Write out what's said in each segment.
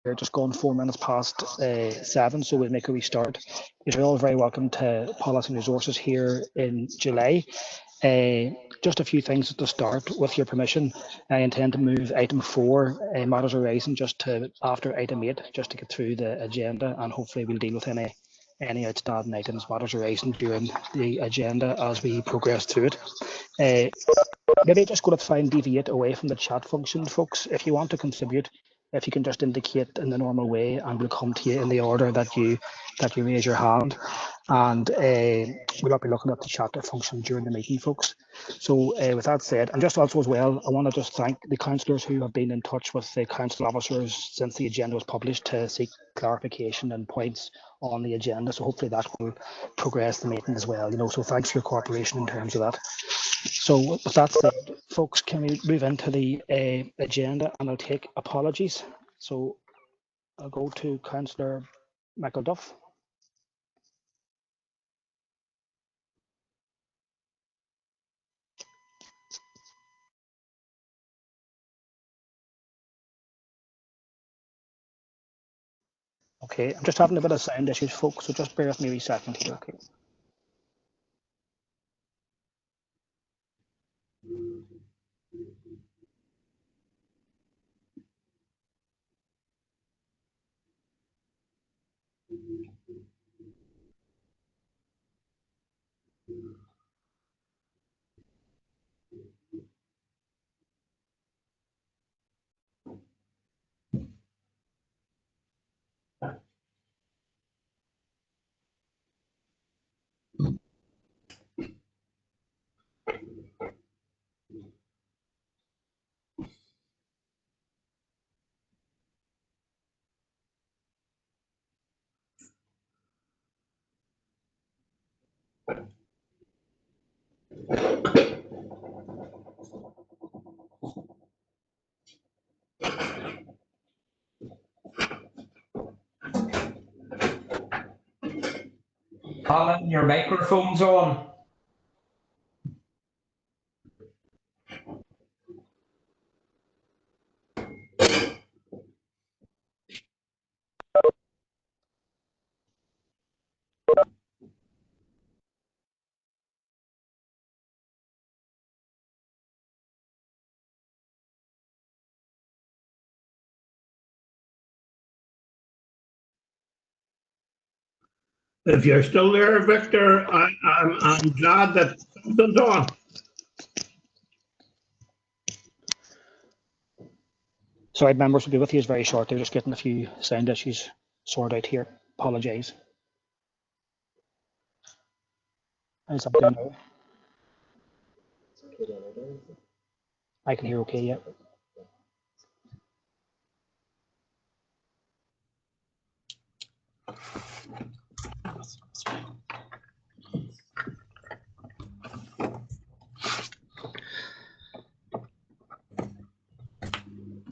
We're just gone 4 minutes past 7, so we'll make a restart. You're all very welcome to Policy and Resources here in July. Just a few things at the start, with your permission. I intend to move item 4, matters arising, just to after item 8, just to get through the agenda, and hopefully we'll deal with any outstanding items, matters arising during the agenda as we progress through it. Maybe just going to try and deviate away from the chat function, folks. If you want to contribute, if you can just indicate in the normal way, and we'll come to you in the order that you raise your hand, and we'll not be looking at the chat function during the meeting, folks. So with that said, and just also as well, I want to just thank the councillors who have been in touch with the council officers since the agenda was published to seek clarification and points on the agenda. So hopefully that will progress the meeting as well. So thanks for your cooperation in terms of that. So with that said, folks, can we move into the agenda, and I'll take apologies. So I'll go to Councillor McElduff. Okay, I'm just having a bit of sound issues, folks, so just bear with me a second here, okay? Alan, your microphone's on. If you're still there, Victor, I'm glad that something's on. Sorry, members will be with you very shortly. Just getting a few sound issues sorted out here. Apologise. How's that going now? I can hear okay, yeah.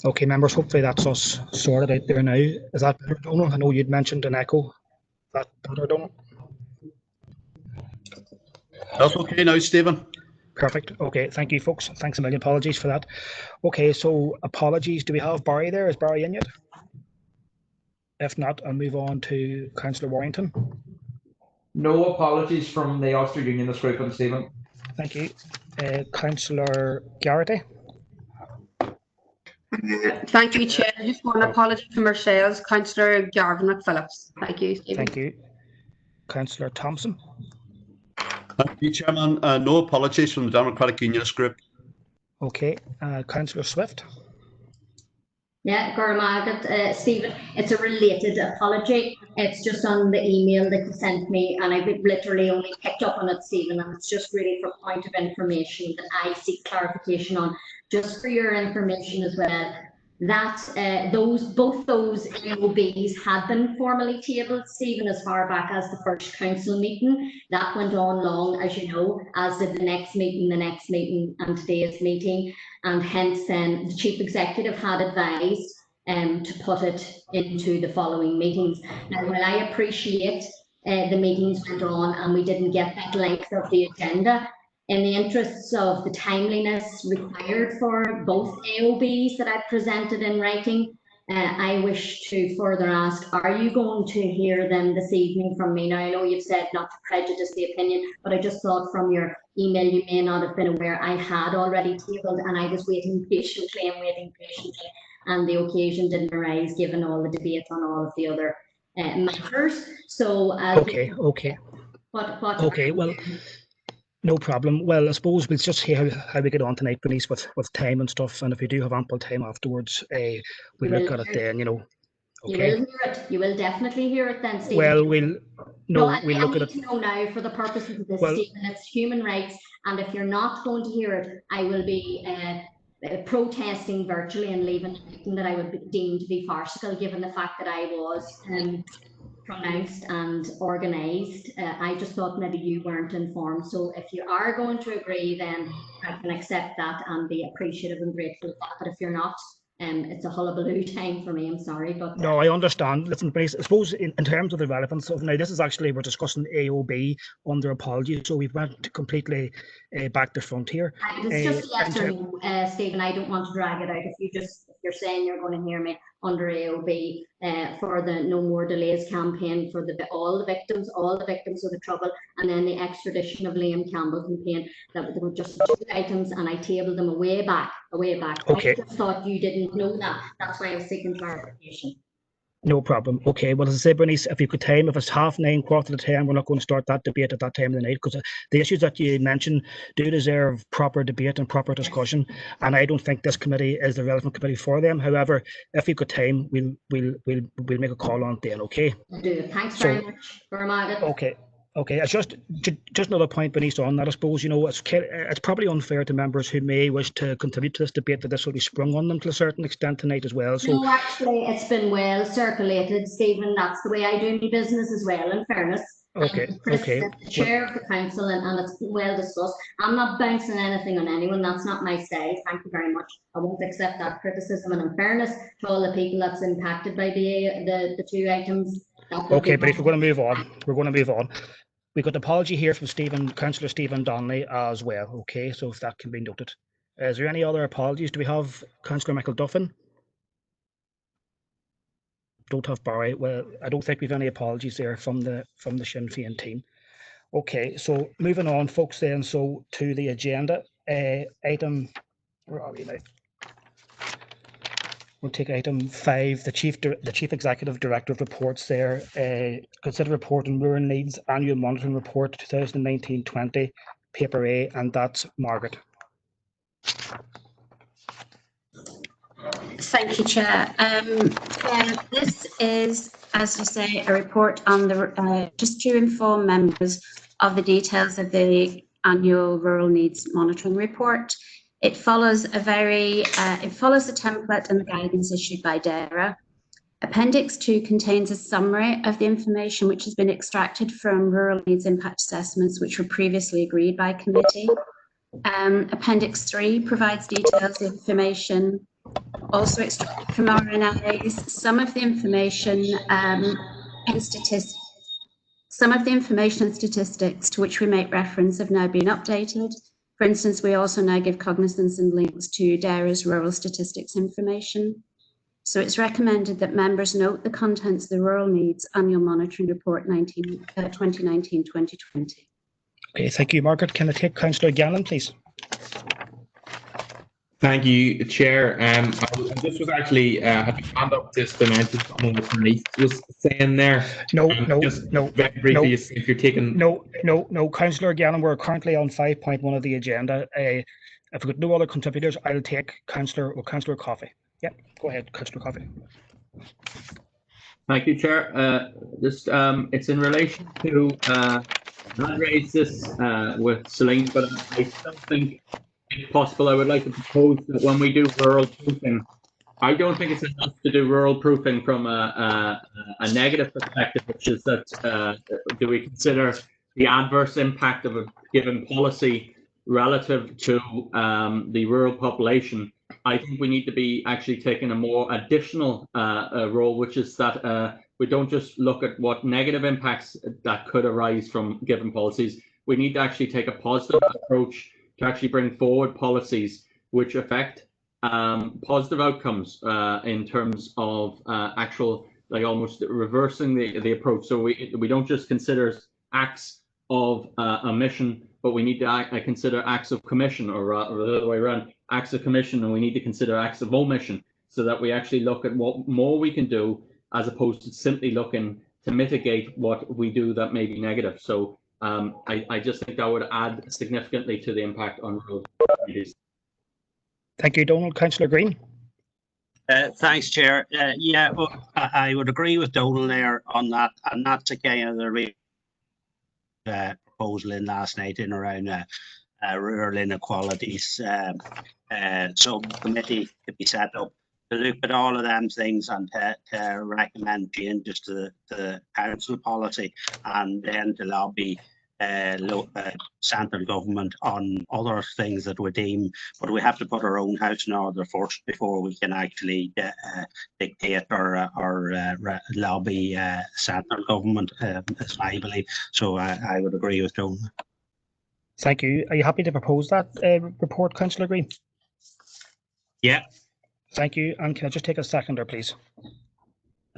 Okay, members, hopefully that's us sorted out there now. Is that better, Donald? I know you'd mentioned an echo. Is that better, Donald? That's okay now, Stephen. Perfect. Okay, thank you, folks. Thanks a million. Apologies for that. Okay, so apologies. Do we have Barry there? Is Barry in yet? If not, I'll move on to Councillor Warrington. No apologies from the Ulster Unionist Group and Stephen. Thank you. Councillor Garrity. Thank you, Chair. Just one apology from ourselves, Councillor Garvin McPhillips. Thank you, Stephen. Thank you. Councillor Thompson. Thank you, Chairman. No apologies from the Democratic Unionist Group. Okay. Councillor Swift. Yeah, Gormagat, Stephen, it's a related apology. It's just on the email that you sent me, and I've literally only picked up on it, Stephen, and it's just really for point of information that I seek clarification on, just for your information as well, that both those AOBs had been formally tabled, Stephen, as far back as the first council meeting. That went on long, as you know, as did the next meeting, and today's meeting. And hence then the Chief Executive had advised to put it into the following meetings. Now, while I appreciate the meetings went on and we didn't get that length of the agenda, in the interests of the timeliness required for both AOBs that I presented in writing, I wish to further ask, are you going to hear them this evening from me? Now, I know you've said not to prejudice the opinion, but I just thought from your email you may not have been aware I had already tabled, and I was waiting patiently, and the occasion didn't arise given all the debate on all of the other matters. So, Okay. what Well, no problem. Well, I suppose we'll just see how we get on tonight, Bernice, with time and stuff. And if we do have ample time afterwards, we'll look at it then, you know. You Okay. will hear it. You will definitely hear it then, Stephen. Well, we'll look at it. To know now for the purposes of this, well, Stephen, it's human rights, and if you're not going to hear it, I will be protesting virtually and leaving anything that I would deem to be farcical, given the fact that I was pronounced and organised. I just thought maybe you weren't informed. So if you are going to agree, then I can accept that and be appreciative and grateful for that. But if you're not, it's a hullabaloo time for me. I'm sorry, but no, I understand. Listen, but I suppose in terms of the relevance of now, this is actually we're discussing AOB under apology, so we've went completely back to front here. It's just yes or no, Stephen. I don't want to drag it out. If you're saying you're going to hear me under AOB for the No More Delays campaign for all the victims of the Trouble, and then the extradition of Liam Campbell campaign, that there were just 2 items, and I tabled them way back. Okay. I just thought you didn't know that. That's why I was seeking clarification. No problem. Okay. Well, as I say, Bernice, if you could time, if it's 9:30, 10:15, we're not going to start that debate at that time of the night, because the issues that you mentioned do deserve proper debate and proper discussion. And I don't think this committee is the relevant committee for them. However, if you could time, we'll make a call on it then. Okay. I'll do it. Thanks very much, Margaret. Okay. Okay, it's just another point, Bernice, on that. I suppose, you know, it's probably unfair to members who may wish to contribute to this debate that this will be sprung on them to a certain extent tonight as well. So, no, actually, it's been well circulated, Stephen. That's the way I do my business as well, in fairness. Okay, Chris okay. is the chair of the council, and it's been well discussed. I'm not bouncing anything on anyone. That's not my style. Thank you very much. I won't accept that criticism. And in fairness to all the people that's impacted by the 2 items. Okay, but if we're going to move on, we got an apology here from Councillor Stephen Donnelly as well. Okay, so if that can be noted. Is there any other apologies? Do we have Councillor Michael Duffin? Don't have Barry. Well, I don't think we've any apologies there from the Sinn Féin team. Okay, so moving on, folks. Then, so to the agenda, item. Where are we now? We'll take item 5, the Chief Executive Director of Reports there. Consider report on rural needs annual monitoring report 2019-20, paper A, and that's Margaret. Thank you, Chair. This is, as you say, a report on the just to inform members of the details of the annual rural needs monitoring report. It follows the template and the guidance issued by DAERA. Appendix 2 contains a summary of the information which has been extracted from rural needs impact assessments which were previously agreed by committee. Appendix 3 provides details of information also extracted from RNIs. Some of the information and statistics to which we make reference have now been updated. For instance, we also now give cognizance and links to DAERA's rural statistics information. So it's recommended that members note the contents of the Rural Needs Annual Monitoring Report 2019-2020. Okay, thank you, Margaret. Can I take Councillor Gannon, please? Thank you, Chair. This was actually had my hand up just to mention something that Bernice was saying there. No. Very briefly, if you're taking. No, Councillor Gannon, we're currently on 5.1 of the agenda. If we've got no other contributors, I'll take Councillor Coffey. Yeah, go ahead, Councillor Coffey. Thank you, Chair. It's in relation to I raised this with Celine, but I still think, if possible, I would like to propose that when we do rural proofing, I don't think it's enough to do rural proofing from a negative perspective, which is that do we consider the adverse impact of a given policy relative to the rural population. I think we need to be actually taking a more additional role, which is that we don't just look at what negative impacts that could arise from given policies. We need to actually take a positive approach to actually bring forward policies which affect positive outcomes in terms of actual, like almost reversing the approach. So we don't just consider acts of omission, but we need to consider acts of commission, or the other way around, acts of commission, and we need to consider acts of omission, so that we actually look at what more we can do, as opposed to simply looking to mitigate what we do that may be negative. So I just think that would add significantly to the impact on rural communities. Thank you, Donald. Councillor Green. Thanks, Chair. Yeah, well, I would agree with Donald there on that, and that's again of the proposal in last night in around rural inequalities. So committee could be set up to look at all of them things and to recommend changes to the council policy, and then to lobby central government on other things that we deem, but we have to put our own house in order first before we can actually dictate or lobby central government, as I believe. So I would agree with Joan. Thank you. Are you happy to propose that report, Councillor Green? Yeah. Thank you. And can I just take a seconder, please?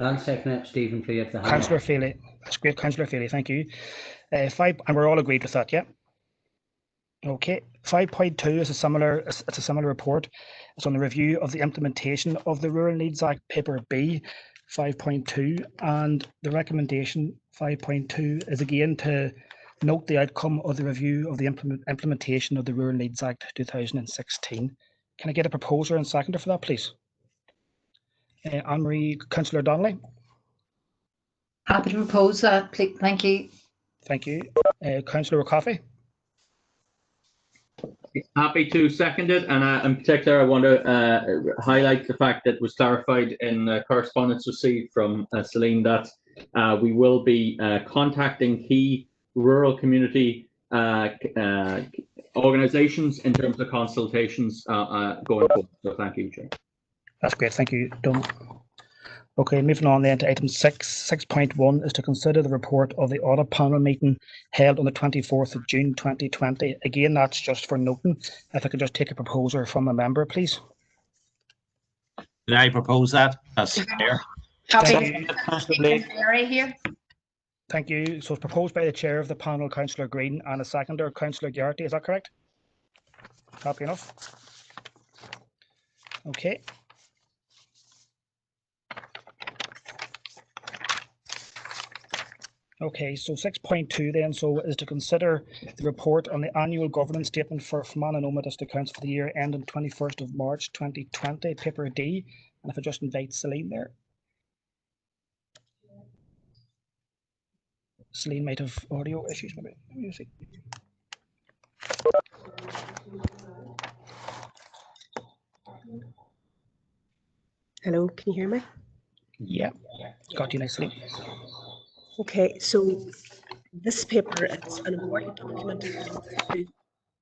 I'll second it, Stephen Feely. Councillor Feely. That's great, Councillor Feely. Thank you. 5, and we're all agreed with that, yeah? Okay. 5.2 is a similar report. It's on the review of the implementation of the Rural Needs Act, paper B, 5.2, and the recommendation 5.2 is again to note the outcome of the review of the implementation of the Rural Needs Act 2016. Can I get a proposer and seconder for that, please? Anne-Marie, Councillor Donnelly. Happy to propose that, please. Thank you. Thank you. Councillor Coffey. Happy to second it, and in particular I want to highlight the fact that was clarified in correspondence received from Celine that we will be contacting key rural community organisations in terms of consultations going forward. So thank you, Chair. That's great. Thank you, Donald. Okay, moving on then to item 6.1 is to consider the report of the audit panel meeting held on the 24th of June 2020. Again, that's just for noting. If I could just take a proposer from a member, please. Did I propose that? That's fair. Happy here. Thank you. So it's proposed by the chair of the panel, Councillor Green, and a seconder, Councillor Garrity. Is that correct? Happy enough? Okay. Okay, so 6.2 then, so is to consider the report on the annual governance statement for Fermanagh District Council for the year ending 21st of March 2020, paper D. And if I just invite Celine there. Celine might have audio issues with it. Let me see. Hello, can you hear me? Yeah, got you nicely. Okay, so this paper is an important document to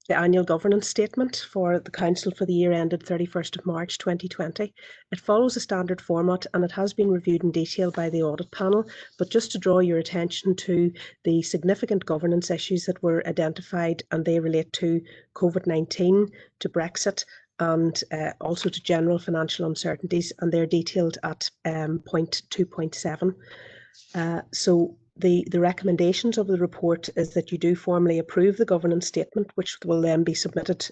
the annual governance statement for the Council for the year ended 31st of March 2020. It follows a standard format and it has been reviewed in detail by the audit panel, but just to draw your attention to the significant governance issues that were identified, and they relate to COVID-19, to Brexit, and also to general financial uncertainties, and they're detailed at point 2.7. So the recommendations of the report is that you do formally approve the governance statement, which will then be submitted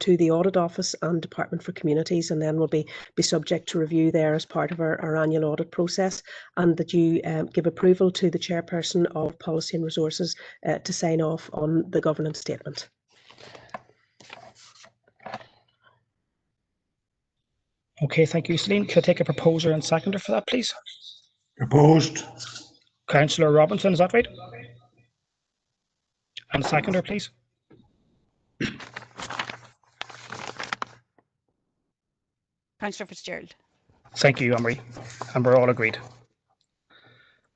to the Audit Office and Department for Communities, and then will be subject to review there as part of our annual audit process, and that you give approval to the Chairperson of Policy and Resources to sign off on the governance statement. Okay, thank you, Celine. Could I take a proposer and seconder for that, please? Proposed. Councillor Robinson, is that right? And seconder, please. Councillor Fitzgerald. Thank you, Anne-Marie. And we're all agreed.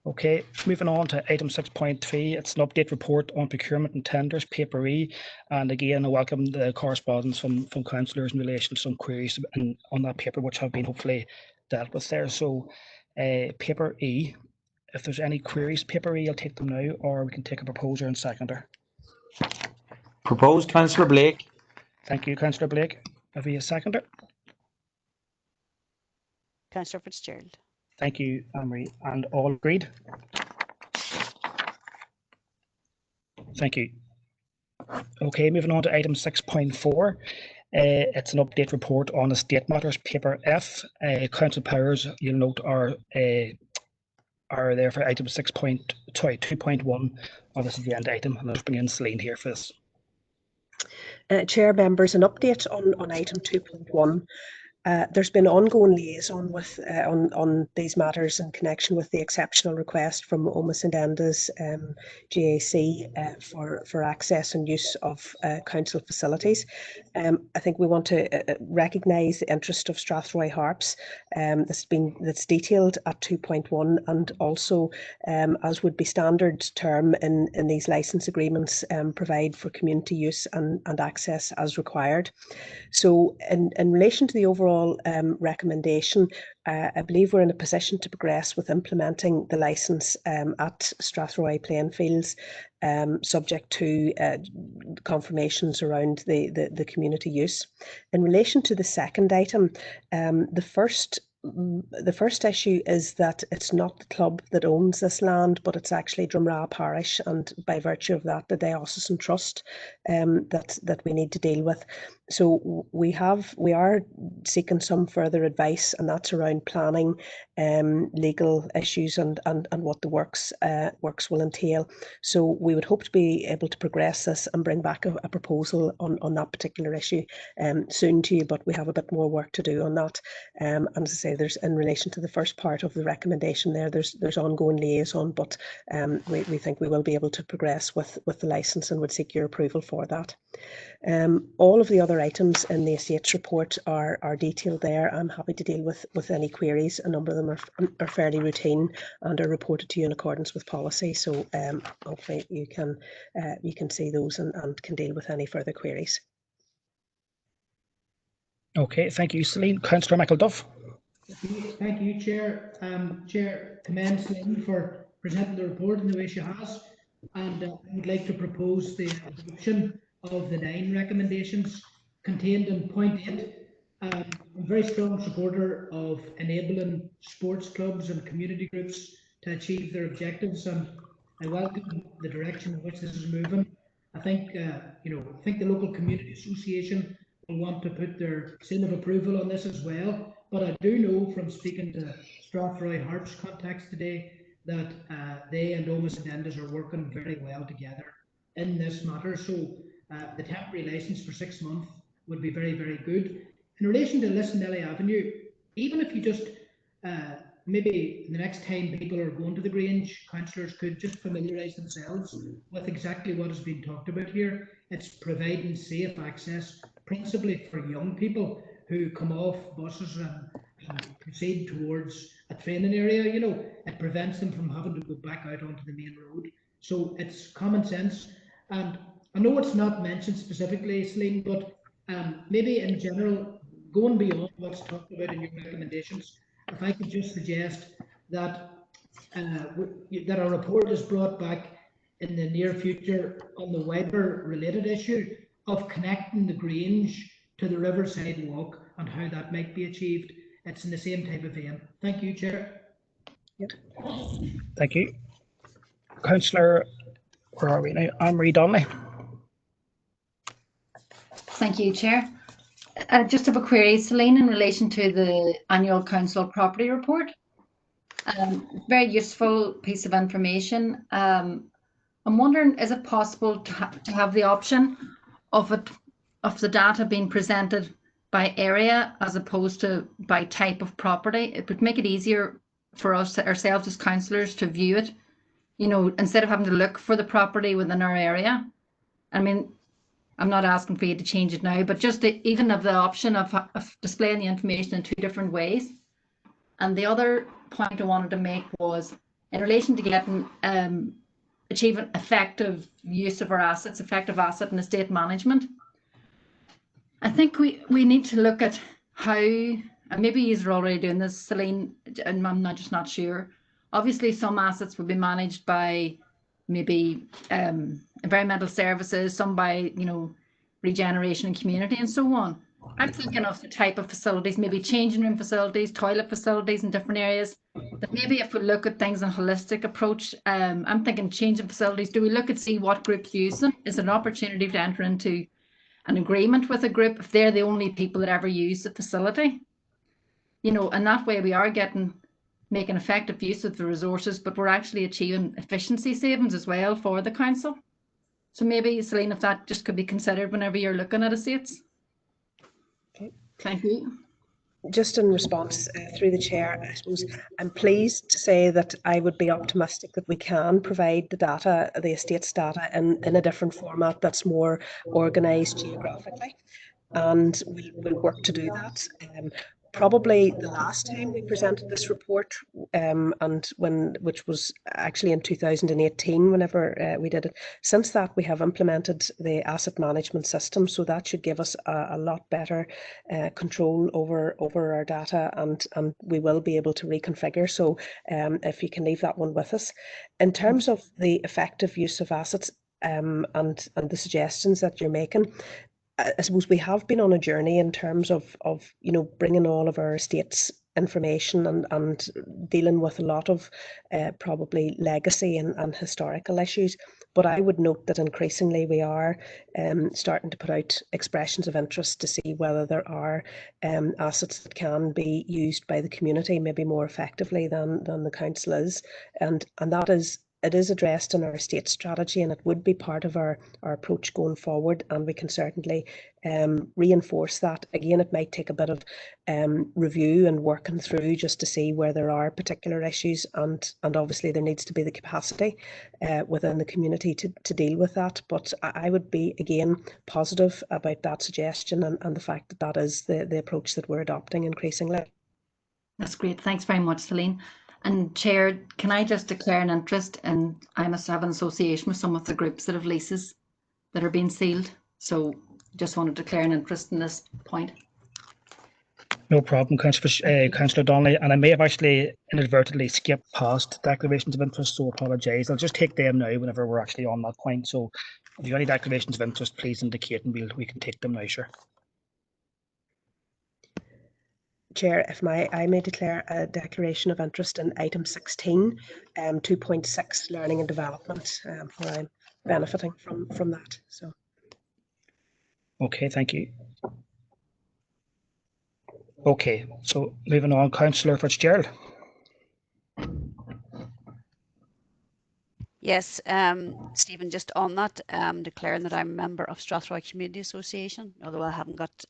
Okay, moving on to item 6.3. It's an update report on procurement and tenders, paper E. And again, I welcome the correspondence from councillors in relation to some queries on that paper, which have been hopefully dealt with there. So paper E, if there's any queries, paper E, I'll take them now, or we can take a proposer and seconder. Proposed, Councillor Blake. Thank you, Councillor Blake. Have we a seconder? Councillor Fitzgerald. Thank you, Anne-Marie. And all agreed? Thank you. Okay, moving on to item 6.4. It's an update report on estate matters, paper F. Council powers, you'll note, are there for item 2.1. Oh, this is the end item, and I'll just bring in Celine here for this. Chair members, an update on item 2.1. There's been ongoing liaison with on these matters in connection with the exceptional request from Oma St Enda's GAC for access and use of council facilities. I think we want to recognise the interest of Strathroy Harps that's detailed at 2.1, and also, as would be standard term in these licence agreements, provide for community use and access as required. So in relation to the overall recommendation, I believe we're in a position to progress with implementing the licence at Strathroy Plainfields, subject to confirmations around the community use. In relation to the second item, the first issue is that it's not the club that owns this land, but it's actually Drumrah Parish, and by virtue of that, the Diocesan Trust that we need to deal with. So we are seeking some further advice, and that's around planning, legal issues, and what the works will entail. So we would hope to be able to progress this and bring back a proposal on that particular issue soon to you, but we have a bit more work to do on that. And as I say, there's, in relation to the first part of the recommendation there's ongoing liaison, but we think we will be able to progress with the licence and would seek your approval for that. All of the other items in the estates report are detailed there. I'm happy to deal with any queries. A number of them are fairly routine and are reported to you in accordance with policy. So hopefully you can see those and can deal with any further queries. Okay, thank you, Celine. Councillor Michael Duff. Thank you, Chair. Chair, commend Celine for presenting the report in the way she has, and I would like to propose the adoption of the 9 recommendations contained in point 8. I'm a very strong supporter of enabling sports clubs and community groups to achieve their objectives, and I welcome the direction in which this is moving. I think I think the local community association will want to put their seal of approval on this as well. But I do know from speaking to Strathroy Harps contacts today that they and Oma St Enda's are working very well together in this matter. So the temporary licence for 6 months would be very, very good. In relation to Lisnelly Avenue, even if you just maybe the next time people are going to the Grange, councillors could just familiarise themselves with exactly what has been talked about here. It's providing safe access, principally for young people who come off buses and proceed towards a training area. It prevents them from having to go back out onto the main road. So it's common sense. And I know it's not mentioned specifically, Celine, but maybe in general, going beyond what's talked about in your recommendations, if I could just suggest that that a report is brought back in the near future on the wider related issue of connecting the Grange to the Riverside Walk and how that might be achieved. It's in the same type of vein. Thank you, Chair. Yep. Thank you. Councillor, where are we now? Anne-Marie Donnelly. Thank you, Chair. Just have a query, Celine, in relation to the annual council property report. Very useful piece of information. I'm wondering, is it possible to have the option of the data being presented by area as opposed to by type of property? It would make it easier for us ourselves as councillors to view it, instead of having to look for the property within our area. I mean, I'm not asking for you to change it now, but just even of the option of displaying the information in 2 different ways. And the other point I wanted to make was in relation to getting achieving effective use of our assets, effective asset and estate management. I think we need to look at how, and maybe you're already doing this, Celine, and I'm just not sure. Obviously, some assets will be managed by maybe environmental services, some by regeneration and community and so on. I'm thinking of the type of facilities, maybe changing room facilities, toilet facilities in different areas. That maybe if we look at things in a holistic approach, I'm thinking changing facilities. Do we look and see what groups use them? Is it an opportunity to enter into an agreement with a group if they're the only people that ever use the facility? You know, and that way we are making effective use of the resources, but we're actually achieving efficiency savings as well for the council. So maybe, Celine, if that just could be considered whenever you're looking at estates. Okay. Thank you. Just in response through the chair, I suppose I'm pleased to say that I would be optimistic that we can provide the data, the estates data, in a different format that's more organised geographically, and we'll work to do that. Probably the last time we presented this report, which was actually in 2018, whenever we did it. Since that, we have implemented the asset management system, so that should give us a lot better control over our data, and we will be able to reconfigure. So if you can leave that one with us. In terms of the effective use of assets and the suggestions that you're making, I suppose we have been on a journey in terms of bringing all of our estates information and dealing with a lot of probably legacy and historical issues. But I would note that increasingly we are starting to put out expressions of interest to see whether there are assets that can be used by the community maybe more effectively than the council is, and that is. It is addressed in our estate strategy, and it would be part of our approach going forward, and we can certainly reinforce that. Again, it might take a bit of review and working through just to see where there are particular issues, and obviously there needs to be the capacity within the community to deal with that. But I would be, again, positive about that suggestion and the fact that that is the approach that we're adopting increasingly. That's great. Thanks very much, Celine. And Chair, can I just declare an interest? And I must have an association with some of the groups that have leases that are being sealed. So just want to declare an interest in this point. No problem, Councillor Donnelly. And I may have actually inadvertently skipped past declarations of interest, so apologise. I'll just take them now whenever we're actually on that point. So if you have any declarations of interest, please indicate and we can take them now, sure. Chair, if I may declare a declaration of interest in item 16, 2.6 learning and development, where I'm benefiting from that. So. Okay, thank you. Okay, so moving on, Councillor Fitzgerald. Yes, Stephen, just on that, declaring that I'm a member of Strathroy Community Association, although I haven't got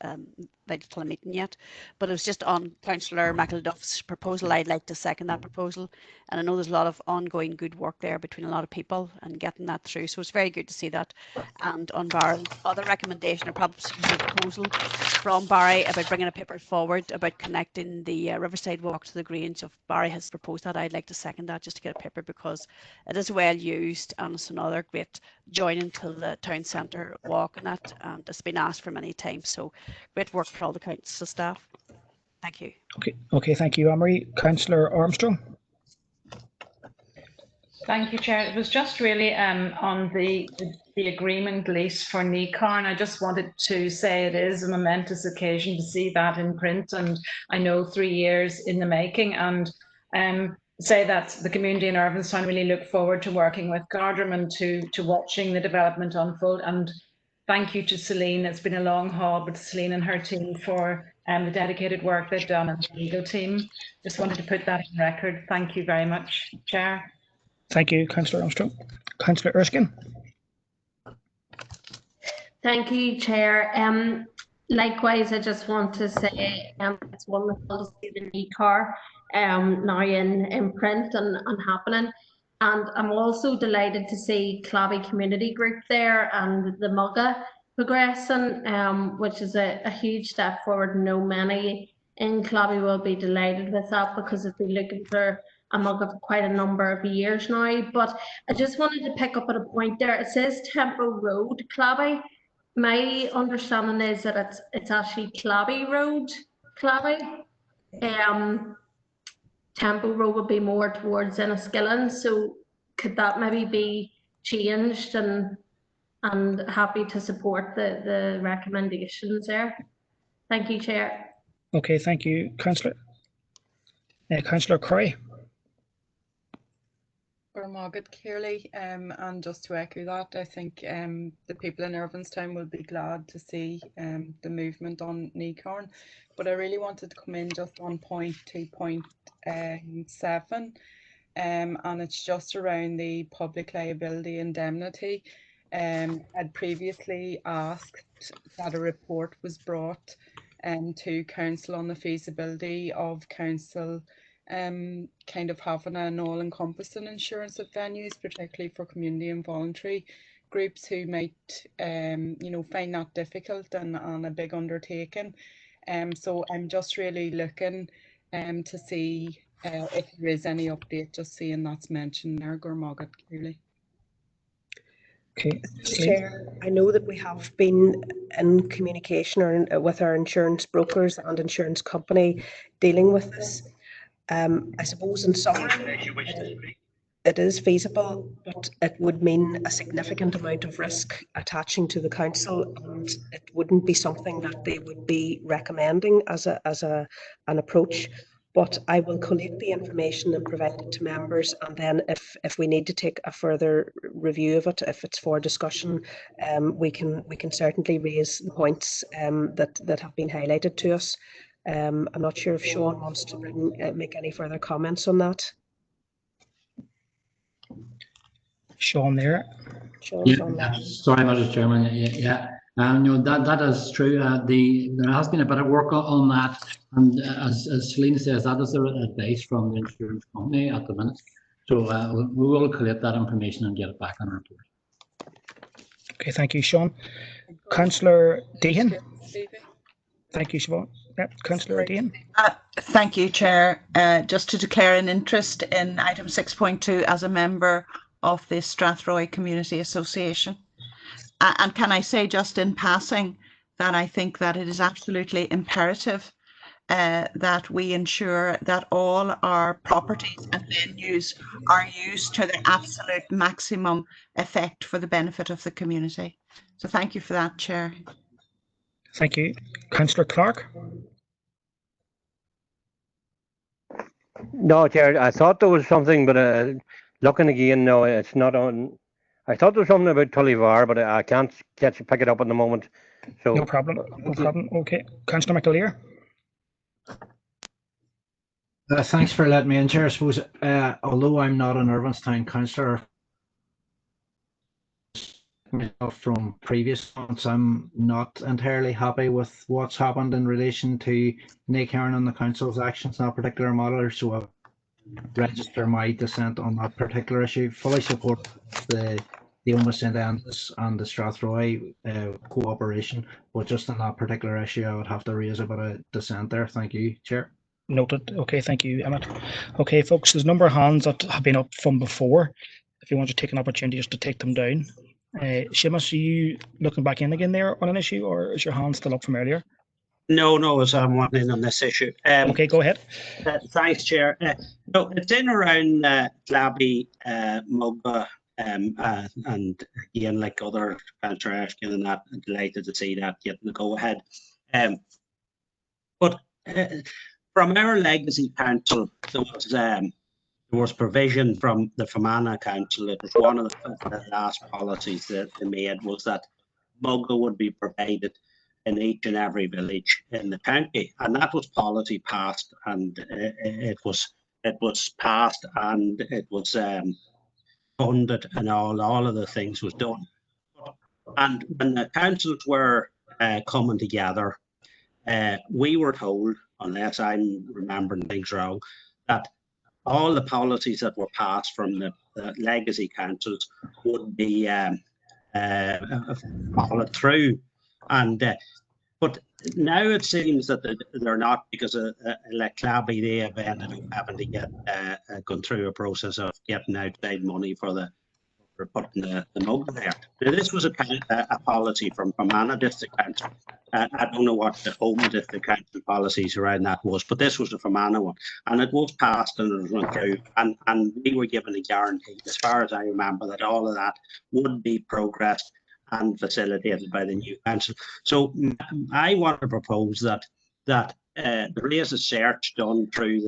invited to a meeting yet. But it was just on Councillor McElduff's proposal. I'd like to second that proposal. And I know there's a lot of ongoing good work there between a lot of people and getting that through. So it's very good to see that. And on Barry's other recommendation, or probably a proposal from Barry about bringing a paper forward about connecting the Riverside Walk to the Grange. If Barry has proposed that, I'd like to second that just to get a paper, because it is well used and it's another great joining to the town centre walk, and that it's been asked for many times. So great work for all the council staff. Thank you. Okay, thank you, Anne-Marie. Councillor Armstrong. Thank you, Chair. It was just really on the agreement lease for Nicar, and I just wanted to say it is a momentous occasion to see that in print, and I know 3 years in the making, and say that the community in Irvinstown really look forward to working with Gardram and to watching the development unfold. And thank you to Celine. It's been a long haul, but Celine and her team for the dedicated work they've done, and the legal team. Just wanted to put that on record. Thank you very much, Chair. Thank you, Councillor Armstrong. Councillor Erskine. Thank you, Chair. Likewise, I just want to say it's wonderful to see the Nicar now in print and happening. And I'm also delighted to see Clabby Community Group there and the Mugga progressing, which is a huge step forward. I know many in Clabby will be delighted with that, because they've been looking for a Mugga for quite a number of years now. But I just wanted to pick up at a point there. It says Temple Road, Clabby. My understanding is that it's actually Clabby Road, Clabby. Temple Road would be more towards Enniskillen, so could that maybe be changed? And happy to support the recommendations there. Thank you, Chair. Okay, thank you, Councillor. Councillor Curry. Margaret clearly, and just to echo that, I think the people in Irvinstown will be glad to see the movement on Nicorn. But I really wanted to come in just on point 2.7, and it's just around the public liability indemnity. I'd previously asked that a report was brought to Council on the feasibility of Council kind of having an all-encompassing insurance of venues, particularly for community and voluntary groups who might, find that difficult and a big undertaking. So I'm just really looking to see if there is any update, just seeing that's mentioned there, Gormagat clearly. Okay. Chair, I know that we have been in communication with our insurance brokers and insurance company dealing with this. I suppose in summary, it is feasible, but it would mean a significant amount of risk attaching to the council, and it wouldn't be something that they would be recommending as an approach. But I will collate the information and provide it to members, and then if we need to take a further review of it, if it's for discussion, we can certainly raise the points that have been highlighted to us. I'm not sure if Sean wants to make any further comments on that. Sean there. Yeah, sorry, Mr. Chairman. That is true. There has been a bit of work on that, and as Selena says, that is the advice from the insurance company at the minute. So we will collect that information and get it back on our report. Okay, thank you, Sean. Councillor Deehan. Thank you, Siobhan. Yep, Councillor Deehan. Thank you, Chair. Just to declare an interest in item 6.2 as a member of the Strathroy Community Association. And can I say just in passing that I think that it is absolutely imperative that we ensure that all our properties and venues are used to their absolute maximum effect for the benefit of the community. So thank you for that, Chair. Thank you. Councillor Clark. No, Chair, I thought there was something, but looking again, no, it's not on. I thought there was something about Tullyvar, but I can't pick it up at the moment. So no problem. No problem. Okay, Councillor McAleer. Thanks for letting me in, Chair. I suppose, although I'm not an Irvinstown councillor from previous months, I'm not entirely happy with what's happened in relation to Nicorn and the council's actions in that particular matter. So I'll register my dissent on that particular issue. Fully support the Omagh St Enda's and the Strathroy cooperation, but just on that particular issue, I would have to raise a bit of dissent there. Thank you, Chair. Noted. Okay, thank you, Emmett. Okay, folks, there's a number of hands that have been up from before. If you want to take an opportunity just to take them down. Seamus, are you looking back in again there on an issue, or is your hand still up from earlier? No, as I'm wanting in on this issue. Okay, go ahead. Thanks, Chair. No, it's in around Clabby, Mugba, and again, like other Councillor Erskine and that, I'm delighted to see that getting the go ahead. But from our legacy council, there was provision from the Fermanagh Council. It was one of the last policies that they made was that Mugga would be provided in each and every village in the county, and that was policy passed, and it was passed, and it was funded, and all of the things was done. And when the councils were coming together, we were told, unless I'm remembering things wrong, that all the policies that were passed from the legacy councils would be followed through. And but now it seems that they're not, because like Clabby, they have ended up having to get gone through a process of getting outside money for putting the mug there. Now, this was a policy from Fermanagh District Council. I don't know what the Omagh District Council policies around that was, but this was the Fermanagh one, and it was passed and it was went through, and we were given a guarantee, as far as I remember, that all of that would be progressed and facilitated by the new council. So I want to propose that there is a search done through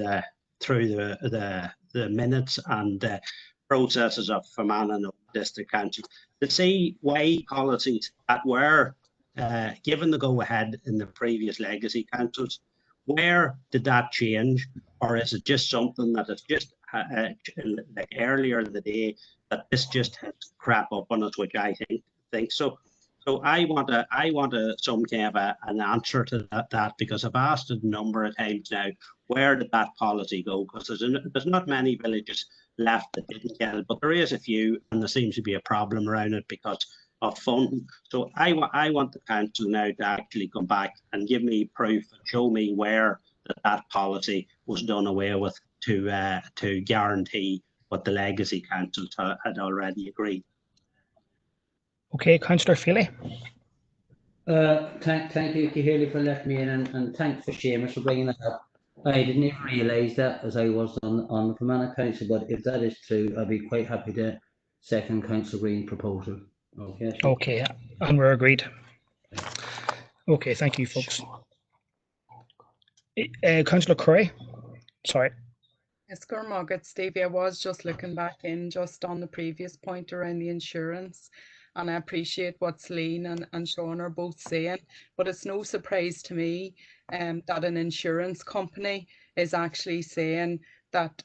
the minutes and processes of Fermanagh and District Council to see why policies that were given the go-ahead in the previous legacy councils, where did that change, or is it just something that is just like earlier in the day that this just has crap up on us, which I think so. So I want some kind of an answer to that, because I've asked it a number of times now. Where did that policy go? Because there's not many villages left that didn't get it, but there is a few, and there seems to be a problem around it because of funding. So I want the council now to actually come back and give me proof and show me where that policy was done away with to guarantee what the legacy councils had already agreed. Okay, Councillor Feely. Thank you, Keely, for letting me in, and thanks for Seamus for bringing that up. I didn't even realise that as I was on the Fermanagh Council, but if that is true, I'd be quite happy to second Councillor Green's proposal. Okay. Okay, and we're agreed. Okay, thank you, folks. Councillor Curry, sorry. Yes, Gormagget, Stevie, I was just looking back in just on the previous point around the insurance, and I appreciate what Celine and Sean are both saying, but it's no surprise to me that an insurance company is actually saying that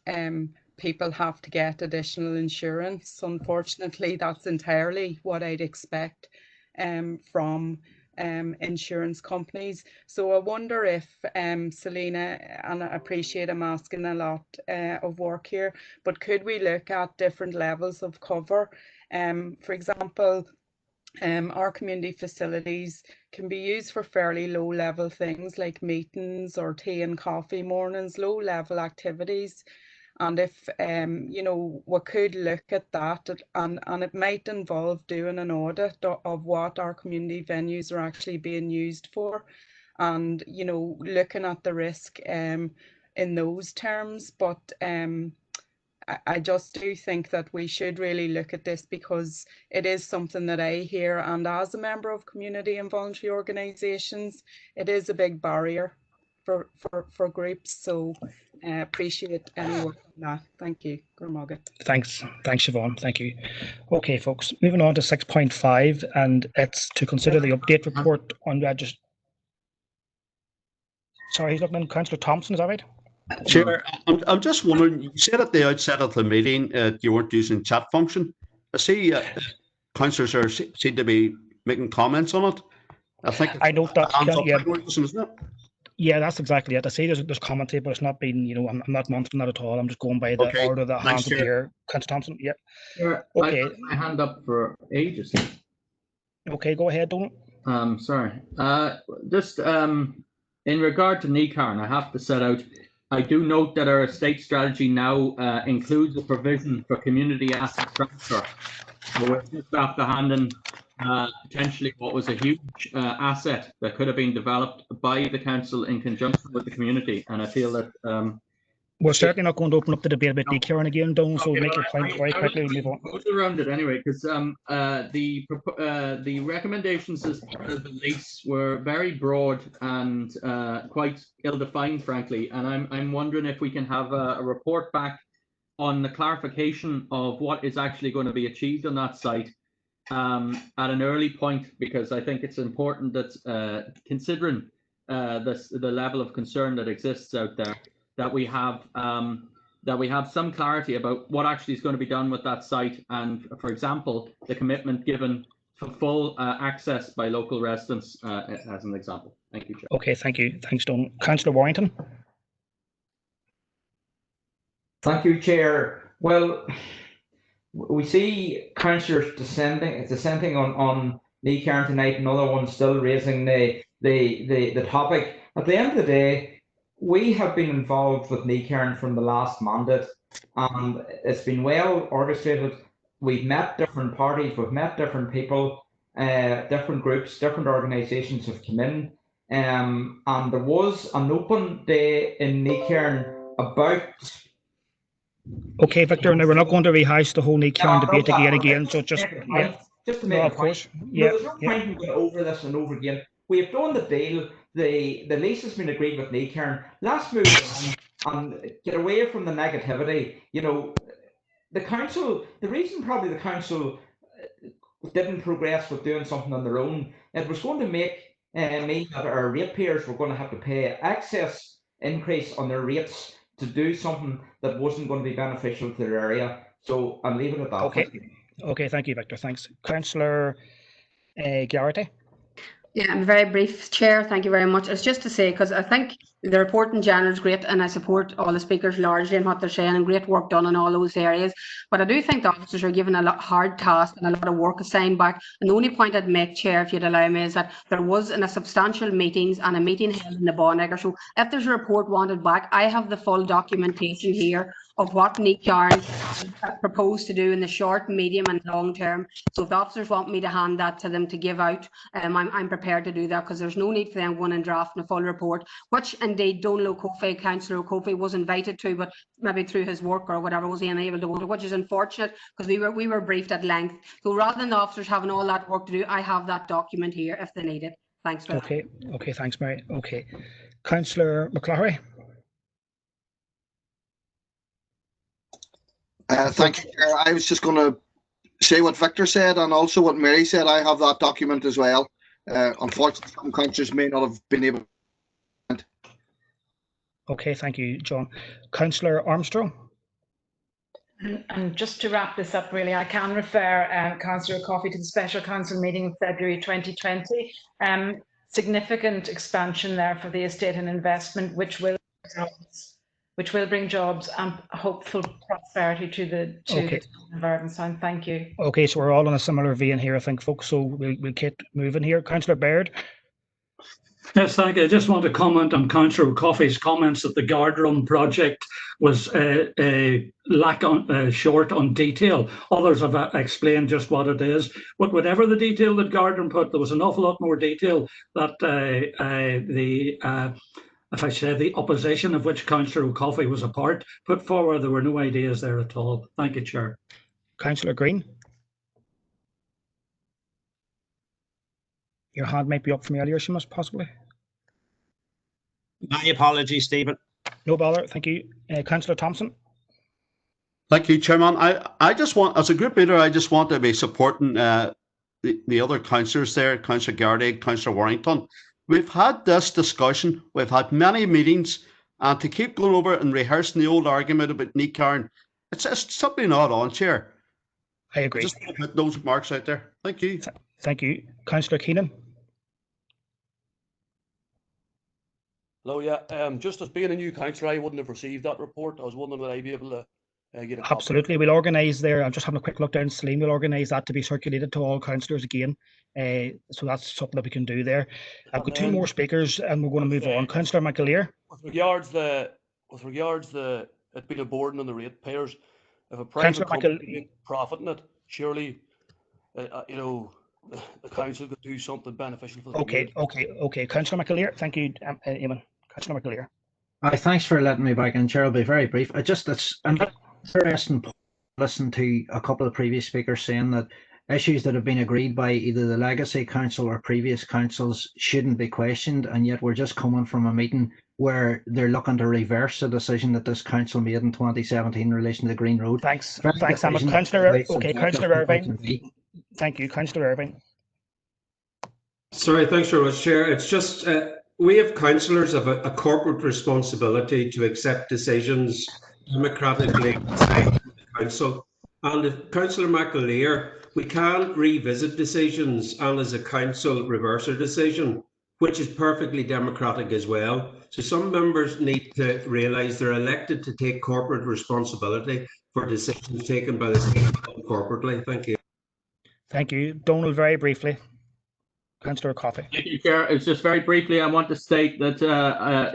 people have to get additional insurance. Unfortunately, that's entirely what I'd expect from insurance companies. So I wonder if Selena, and I appreciate I'm asking a lot of work here, but could we look at different levels of cover? For example, our community facilities can be used for fairly low level things like meetings or tea and coffee mornings, low level activities. And if, you know, we could look at that, and it might involve doing an audit of what our community venues are actually being used for, and, you know, looking at the risk in those terms. But I just do think that we should really look at this, because it is something that I hear, and as a member of community and voluntary organisations, it is a big barrier for groups. So appreciate any work on that. Thank you. Thanks, Siobhan. Thank you. Okay, folks, moving on to 6.5, and it's to consider the update report on register. Sorry, he's looking in. Councillor Thompson, is that right? Chair, I'm just wondering, you said at the outset of the meeting you weren't using chat function. I see councillors seem to be making comments on it. I think I know that. Isn't it? Yeah, that's exactly it. I see there's commentary, but it's not been, you know, I'm not monitoring that at all. I'm just going by the order that hands up here. Councillor Thompson, yeah. Sure. Okay. I had my hand up for ages. Okay, go ahead, Donald. Sorry. Just in regard to NECARN, I have to set out, I do note that our estate strategy now includes a provision for community asset transfer. So we're just after handing potentially what was a huge asset that could have been developed by the council in conjunction with the community. And I feel that we're certainly not going to open up the debate about NECARN again, Donald, so make your point very quickly and move on. Around it anyway, because the recommendations as part of the lease were very broad and quite ill-defined, frankly. And I'm wondering if we can have a report back on the clarification of what is actually going to be achieved on that site at an early point, because I think it's important that considering the level of concern that exists out there, that we have some clarity about what actually is going to be done with that site, and, for example, the commitment given for full access by local residents, as an example. Thank you, Chair. Okay, thank you. Thanks, Don. Councillor Warrington. Thank you, Chair. Well, we see councillors dissenting on NECARN tonight, another one still raising the topic. At the end of the day, we have been involved with NECARN from the last mandate, and it's been well orchestrated. We've met different parties, we've met different people, different groups, different organisations have come in, and there was an open day in NECARN about. Okay, Victor, now we're not going to rehash the whole NECARN debate again, so just, yeah. just to No, make a of point. course. No, Yeah, there's no yeah. point in going over this and over again. We've done the deal. The lease has been agreed with Karen. Let's move on and get away from the negativity. You know, the council. The reason probably the council didn't progress with doing something on their own, it was going to mean that our ratepayers were going to have to pay excess increase on their rates to do something that wasn't going to be beneficial to their area. So I'll leave it at that. Okay. Okay, thank you, Victor. Thanks. Councillor Garrity. Yeah, I'm very brief, Chair. Thank you very much. It's just to say, because I think the report in general is great, and I support all the speakers largely in what they're saying, and great work done in all those areas. But I do think the officers are given a hard task and a lot of work assigned back. And the only point I'd make, Chair, if you'd allow me, is that there was in a substantial meetings and a meeting held in the Bonegger. So if there's a report wanted back, I have the full documentation here of what Karen proposed to do in the short, medium and long term. So if the officers want me to hand that to them to give out, I'm prepared to do that, because there's no need for them going and drafting a full report, which indeed Donal O'Coffey, Councillor O'Coffey, was invited to, but maybe through his work or whatever was he unable to go to, which is unfortunate, because we were briefed at length. So rather than the officers having all that work to do, I have that document here if they need it. Thanks for that. Okay, thanks, Mary. Okay. Councillor McClary. Thank you, Chair. I was just going to say what Victor said and also what Mary said. I have that document as well. Unfortunately, some councillors may not have been able. Okay, thank you, John. Councillor Armstrong. And just to wrap this up, really, I can refer Councillor Coffey to the Special Council meeting in February 2020. Significant expansion there for the estate and investment, which will bring jobs and hopeful prosperity to the environment. So thank you. Okay, so we're all on a similar vein here, I think, folks. So we'll keep moving here. Councillor Baird. Yes, thank you. I just want to comment on Councillor Coffey's comments that the guardroom project was short on detail. Others have explained just what it is. But whatever the detail that guardroom put, there was an awful lot more detail that if I say the opposition of which Councillor O'Coffey was a part, put forward. There were no ideas there at all. Thank you, Chair. Councillor Green. Your hand might be up from earlier, Seamus, possibly. My apologies, Stephen. No bother. Thank you. Councillor Thompson. Thank you, Chairman. I just want, as a group leader, I just want to be supporting the other councillors there, Councillor Garrity, Councillor Warrington. We've had this discussion. We've had many meetings, and to keep going over and rehearsing the old argument about Karen, it's simply not on, Chair. I agree. Just want to put those remarks out there. Thank you. Thank you. Councillor Keenan. Hello, yeah. Just as being a new councillor, I wouldn't have received that report. I was wondering would I be able to get a copy? Absolutely. We'll organise there. I'm just having a quick look down. Celine will organise that to be circulated to all councillors again. So that's something that we can do there. I've got two more speakers and we're going to move on. Councillor McAleer. With regards the it being a burden on the ratepayers, if a private company make profit in it, surely the council could do something beneficial for the community. Okay. Councillor McAleer. Thank you, Eamon. Councillor McAleer. Thanks for letting me back in, Chair. I'll be very brief. It's interesting to listen to a couple of previous speakers saying that issues that have been agreed by either the legacy council or previous councils shouldn't be questioned, and yet we're just coming from a meeting where they're looking to reverse a decision that this council made in 2017 in relation to the Green Road. Thanks, Eamon. Councillor Irving. Thank you, Councillor Irving. Sorry, thanks very much, Chair. It's just we have councillors have a corporate responsibility to accept decisions democratically by the council. And if Councillor McAleer, we can't revisit decisions and as a council reverse a decision, which is perfectly democratic as well. So some members need to realise they're elected to take corporate responsibility for decisions taken by the state corporately. Thank you. Thank you. Donal, very briefly. Councillor Coffey. Thank you, Chair. It's just very briefly, I want to state that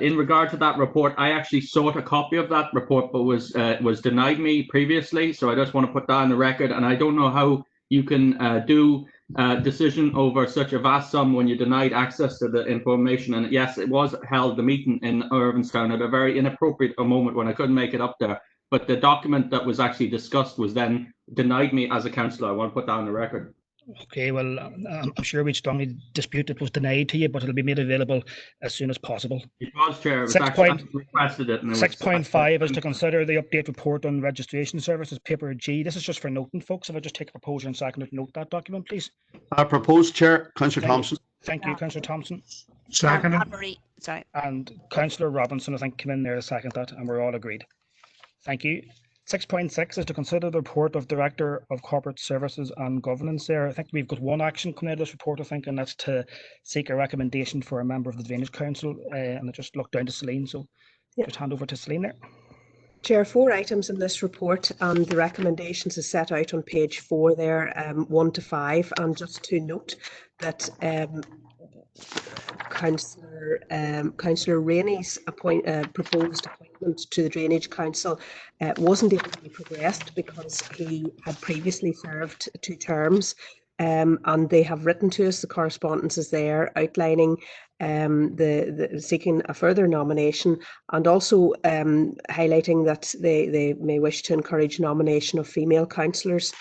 in regard to that report, I actually sought a copy of that report, but was denied me previously. So I just want to put that on the record. And I don't know how you can do a decision over such a vast sum when you denied access to the information. And yes, it was held, the meeting in Irvinstown, at a very inappropriate moment when I couldn't make it up there. But the document that was actually discussed was then denied me as a councillor. I want to put that on the record. Okay, well, I'm sure we'd strongly dispute it was denied to you, but it'll be made available as soon as possible. It was, Chair. It was 6 actually, point- I requested it. And it was, 6.5 is to consider the update report on registration services, paper G. This is just for noting, folks. If I just take a proposer and second to note that document, please. I propose, Chair, Councillor Thompson. Thank you, Councillor Thompson. Anne-Marie, sorry. And Councillor Robinson, I think, came in there to second that, and we're all agreed. Thank you. 6.6 is to consider the report of Director of Corporate Services and Governance there. I think we've got one action coming out of this report, I think, and that's to seek a recommendation for a member of the Drainage Council. And I just looked down to Celine, so just hand over to Celine there. Chair, 4 items in this report, and the recommendations are set out on page 4 there, 1 to 5. And just to note that Councillor Rainey's proposed appointment to the Drainage Council wasn't able to be progressed because he had previously served 2 terms. And they have written to us, the correspondence is there outlining the seeking a further nomination, and also highlighting that they may wish to encourage nomination of female councillors.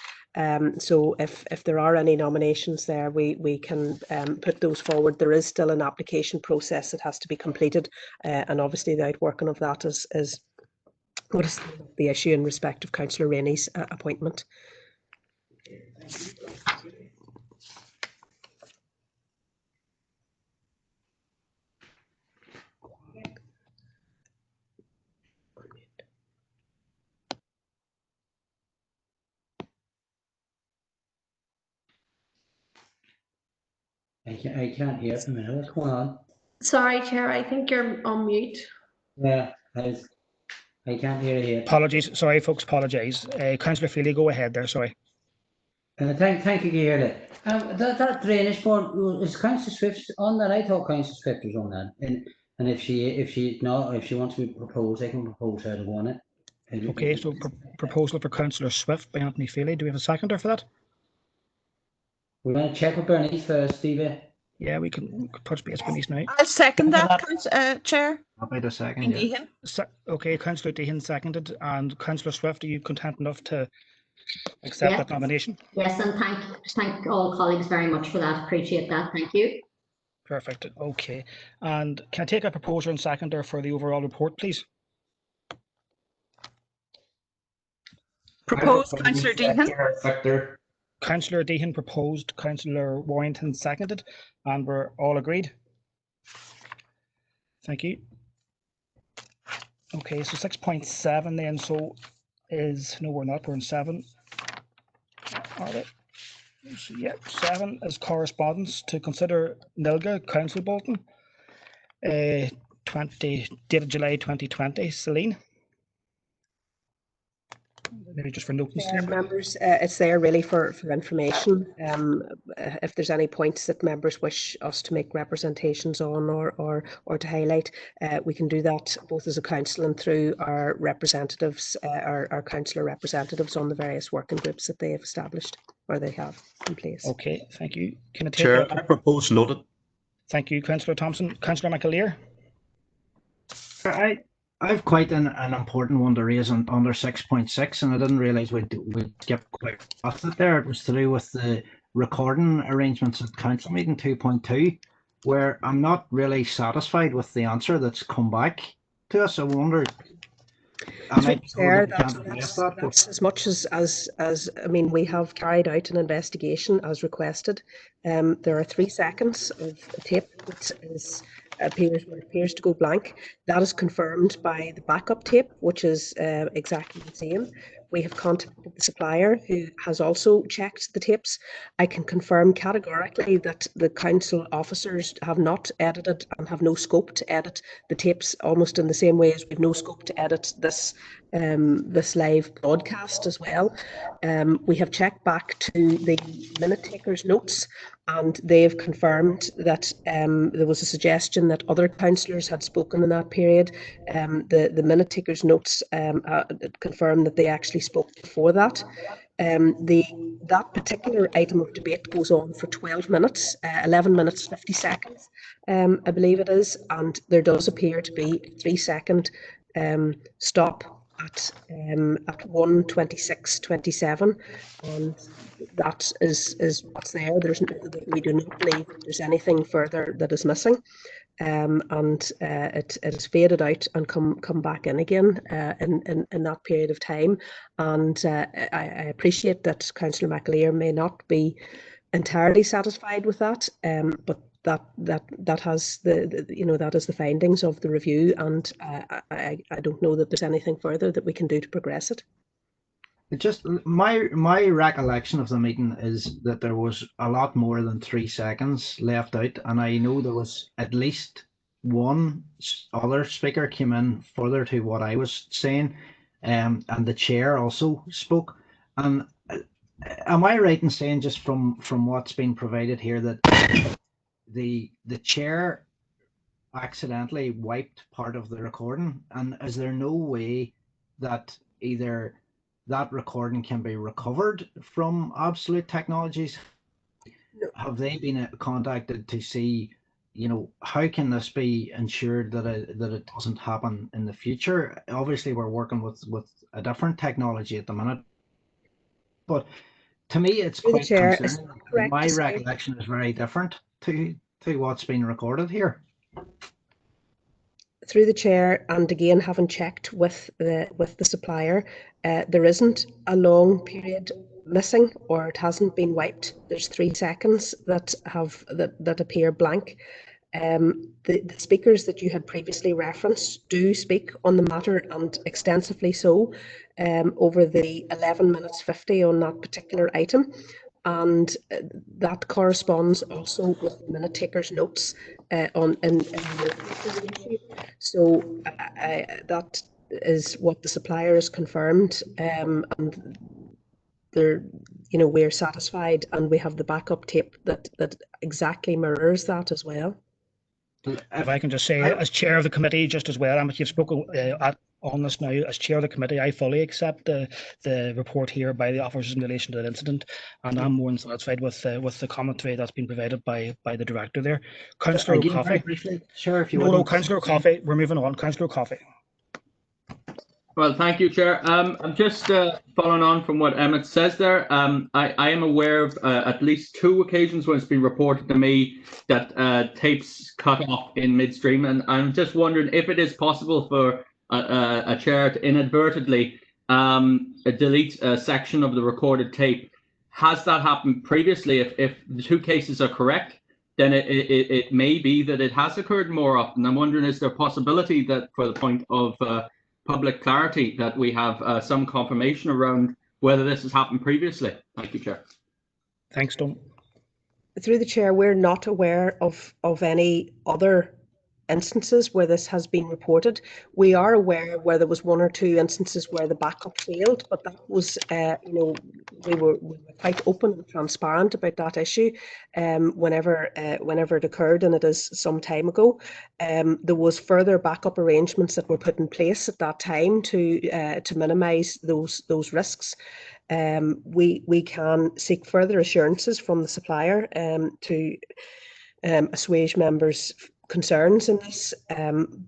So if there are any nominations there, we can put those forward. There is still an application process that has to be completed, and obviously the outworking of that is what is the issue in respect of Councillor Rainey's appointment. I can't hear from here. What's going on? Sorry, Chair, I think you're on mute. Yeah, I can't hear you. Apologies. Sorry, folks, apologise. Councillor Feely, go ahead there, sorry. Thank you, Gayle. That drainage board, is Councillor Swift on that? I thought Councillor Swift was on that. And if she wants me to propose, I can propose her to go on it. Okay, so proposal for Councillor Swift by Anthony Feely. Do we have a seconder for that? We're going to check with Bernice first, Stevie. Yeah, we can touch base with Bernice now. I'll second that, Chair. Happy to second. Deehan. Okay, Councillor Deehan seconded, and Councillor Swift, are you content enough to accept that nomination? Yes, and thank all colleagues very much for that. Appreciate that. Thank you. Perfect. Okay, and can I take a proposer and seconder for the overall report, please? Proposed, Councillor Deehan. Councillor Deehan proposed, Councillor Warrington seconded, and we're all agreed. Thank you. Okay, so 6.7 then, so no, we're not, we're in 7. Are they? So, yeah, 7 is correspondence to consider Nilga Council Bolton, dated July 2020. Celine? Maybe just for noting. Members, it's there really for information. If there's any points that members wish us to make representations on or to highlight, we can do that both as a council and through our representatives, our councillor representatives on the various working groups that they have established or they have in place. Okay, thank you. Can I take Chair, I propose noted. Thank you, Councillor Thompson. Councillor McAleer? I have quite an important one to raise under 6.6, and I didn't realise we'd skip quite past it there. It was to do with the recording arrangements at Council Meeting 2.2, where I'm not really satisfied with the answer that's come back to us. I wonder. That's as much as I mean, we have carried out an investigation as requested. There are 3 seconds of tape that appears to go blank. That is confirmed by the backup tape, which is exactly the same. We have contacted the supplier who has also checked the tapes. I can confirm categorically that the council officers have not edited and have no scope to edit the tapes, almost in the same way as we've no scope to edit this live broadcast as well. We have checked back to the minute takers' notes, and they've confirmed that there was a suggestion that other councillors had spoken in that period. The minute takers' notes confirmed that they actually spoke before that. That particular item of debate goes on for 12 minutes, 11 minutes 50 seconds, I believe it is, and there does appear to be a 3-second stop at 1:26:27, and that is what's there. We do not believe there's anything further that is missing. And it has faded out and come back in again in that period of time. And I appreciate that Councillor McAleer may not be entirely satisfied with that, but that has that is the findings of the review, and I don't know that there's anything further that we can do to progress it. Just my recollection of the meeting is that there was a lot more than 3 seconds left out, and I know there was at least one other speaker came in further to what I was saying, and the chair also spoke. And am I right in saying, just from what's been provided here, that the chair accidentally wiped part of the recording? And is there no way that either that recording can be recovered from Absolute Technologies? Have they been contacted to see, how can this be ensured that it doesn't happen in the future? Obviously, we're working with a different technology at the minute, but to me, it's quite concerning. My recollection is very different to what's been recorded here. Through the chair, and again, having checked with the supplier, there isn't a long period missing, or it hasn't been wiped. There's 3 seconds that appear blank. The speakers that you had previously referenced do speak on the matter, and extensively so, over the 11 minutes 50 on that particular item. And that corresponds also with the minute taker's notes in the issue. So that is what the supplier has confirmed, and we're satisfied, and we have the backup tape that exactly mirrors that as well. If I can just say, as chair of the committee, just as well, you've spoken on this now, as chair of the committee, I fully accept the report here by the officers in relation to that incident, and I'm more than satisfied with the commentary that's been provided by the director there. Councillor Coffey. Sure, if you No, Councillor Coffey, we're moving on. Councillor Coffey. Well, thank you, Chair. I'm just following on from what Emmett says there. I am aware of at least 2 occasions when it's been reported to me that tapes cut off in midstream, and I'm just wondering if it is possible for a chair to inadvertently delete a section of the recorded tape. Has that happened previously? If the 2 cases are correct, then it may be that it has occurred more often. I'm wondering, is there a possibility that, for the point of public clarity, that we have some confirmation around whether this has happened previously? Thank you, Chair. Thanks, Tom. Through the chair, we're not aware of any other instances where this has been reported. We are aware where there was 1 or 2 instances where the backup failed, but that was, we were quite open and transparent about that issue whenever it occurred, and it is some time ago. There was further backup arrangements that were put in place at that time to minimise those risks. We can seek further assurances from the supplier to assuage members' concerns in this,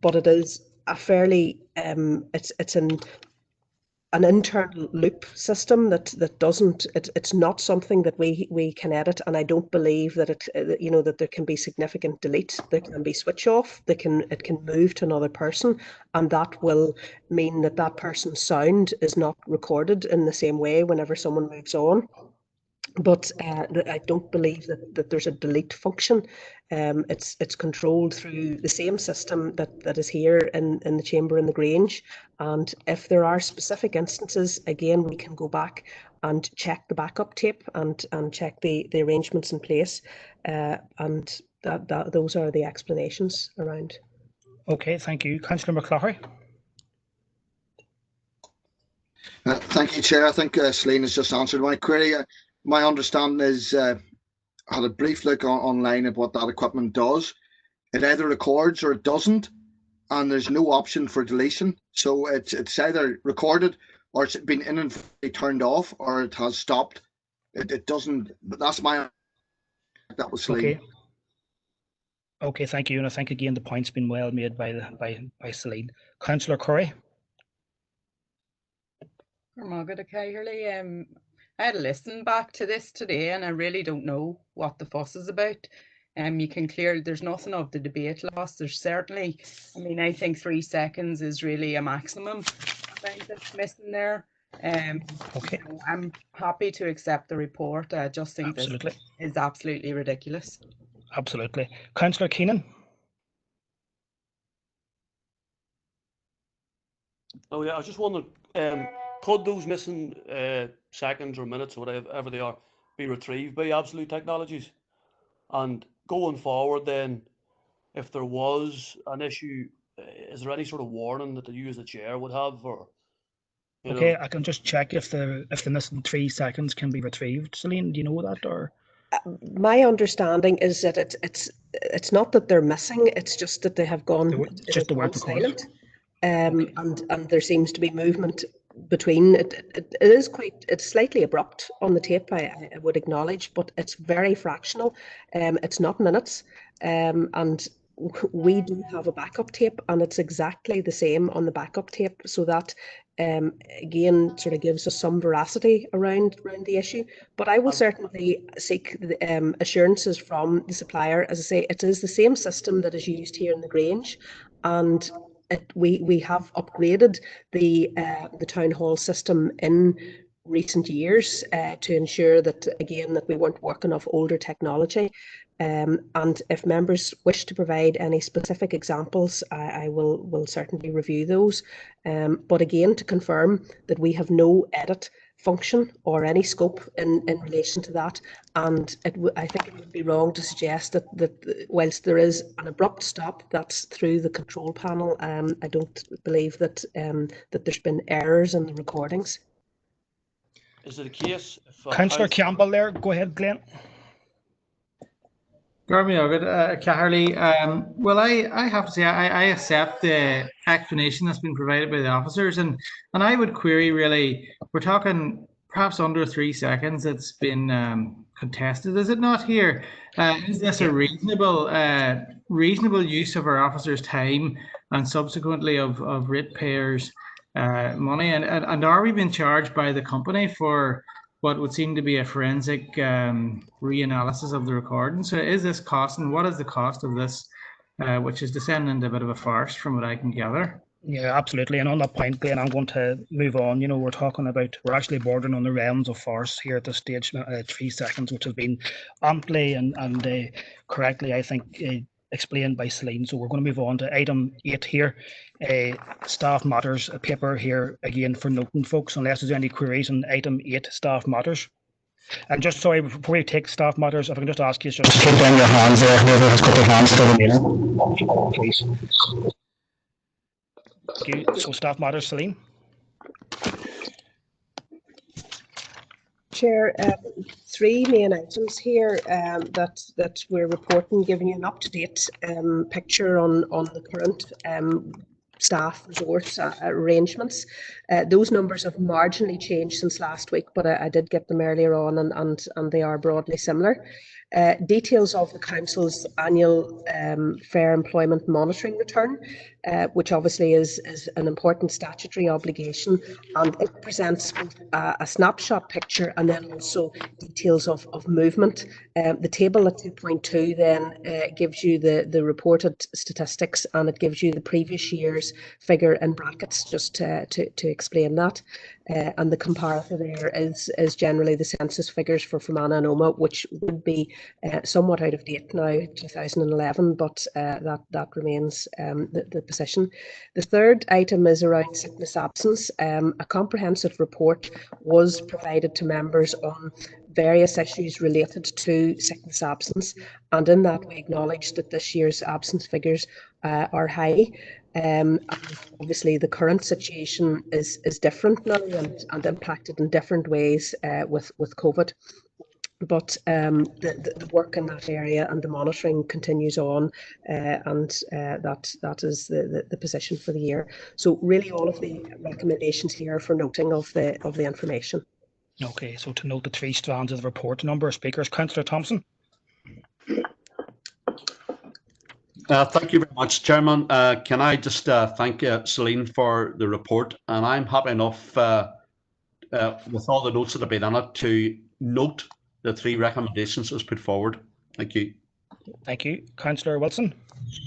but it is a fairly it's an internal loop system that doesn't, it's not something that we can edit, and I don't believe that that there can be significant delete. There can be switch off, it can move to another person, and that will mean that person's sound is not recorded in the same way whenever someone moves on. But I don't believe that there's a delete function. It's controlled through the same system that is here in the chamber in the Grange. And if there are specific instances, again, we can go back and check the backup tape and check the arrangements in place. And those are the explanations around. Okay, thank you. Councillor McCloughy. Thank you, Chair. I think Celine has just answered my query. My understanding is, I had a brief look online at what that equipment does. It either records or it doesn't, and there's no option for deletion. So it's either recorded, or it's been inadvertently turned off, or it has stopped. It doesn't. But that's my. That was Celine. Okay. Okay, thank you, and I think again the point's been well made by Celine. Councillor Curry. I had a listen back to this today, and I really don't know what the fuss is about. You can clear, there's nothing of the debate lost. There's certainly, I mean, I think 3 seconds is really a maximum amount that's missing there. Okay. You know, I'm happy to accept the report. I just think Absolutely. this is absolutely ridiculous. Absolutely. Councillor Keenan. Oh yeah, I was just wondering, could those missing seconds or minutes or whatever they are be retrieved by Absolute Technologies? And going forward then, if there was an issue, is there any sort of warning that you as the chair would have, or Okay, I can just check if the missing 3 seconds can be retrieved. Celine, do you know that, or? My understanding is that it's not that they're missing, it's just that they have gone, Just the word silent. And there seems to be movement between it is quite, it's slightly abrupt on the tape, I would acknowledge, but it's very fractional. It's not minutes, and we do have a backup tape, and it's exactly the same on the backup tape, so that again sort of gives us some veracity around the issue. But I will certainly seek the, assurances from the supplier. As I say, it is the same system that is used here in the Grange, and we have upgraded the town hall system in recent years to ensure that, again, that we weren't working off older technology. And if members wish to provide any specific examples, I will certainly review those. But again, to confirm that we have no edit function or any scope in relation to that. And I think it would be wrong to suggest that whilst there is an abrupt stop, that's through the control panel. I don't believe that that there's been errors in the recordings. is it a case if Councillor Campbell there, go ahead, Glenn. Caherly, well, I have to say I accept the explanation that's been provided by the officers, and I would query, really, we're talking perhaps under 3 seconds it's been contested, is it not here? Is this a reasonable use of our officers' time and subsequently of ratepayers' money, and are we being charged by the company for what would seem to be a forensic reanalysis of the recording? So is this cost, and what is the cost of this, which is descending into a bit of a farce from what I can gather? Yeah, absolutely. And on that point, Glenn, I'm going to move on. You know, we're actually bordering on the realms of farce here at this stage. 3 seconds, which have been amply and correctly, I think, explained by Celine. So we're going to move on to item 8 here. Staff matters, a paper here again for noting, folks, unless there's any queries on item 8, staff matters. And just sorry, before we take staff matters, if I can just ask you just to put down your hands there, whoever has got their hands still remaining, please. Okay, so staff matters, Celine. Chair, 3 main items here that we're reporting, giving you an up-to-date picture on the current staff resource arrangements. Those numbers have marginally changed since last week, but I did get them earlier on, and they are broadly similar. Details of the Council's annual Fair Employment Monitoring Return, which obviously is an important statutory obligation, and it presents a snapshot picture and then also details of movement. The table at 2.2 then gives you the reported statistics, and it gives you the previous year's figure in brackets, just to explain that. And the comparator there is generally the census figures for Fermanagh and Omagh, which would be somewhat out of date now, 2011, but that remains the position. The third item is around sickness absence. A comprehensive report was provided to members on various issues related to sickness absence, and in that we acknowledge that this year's absence figures are high. Obviously the current situation is different now and impacted in different ways with COVID. But the work in that area and the monitoring continues on, and that is the position for the year. So really all of the recommendations here are for noting of the information. Okay, so to note the 3 strands of the report, number of speakers. Councillor Thompson. Thank you very much, Chairman. Can I just thank Celine for the report, and I'm happy enough with all the notes that have been in it, to note the 3 recommendations as put forward. Thank you. Thank you. Councillor Wilson.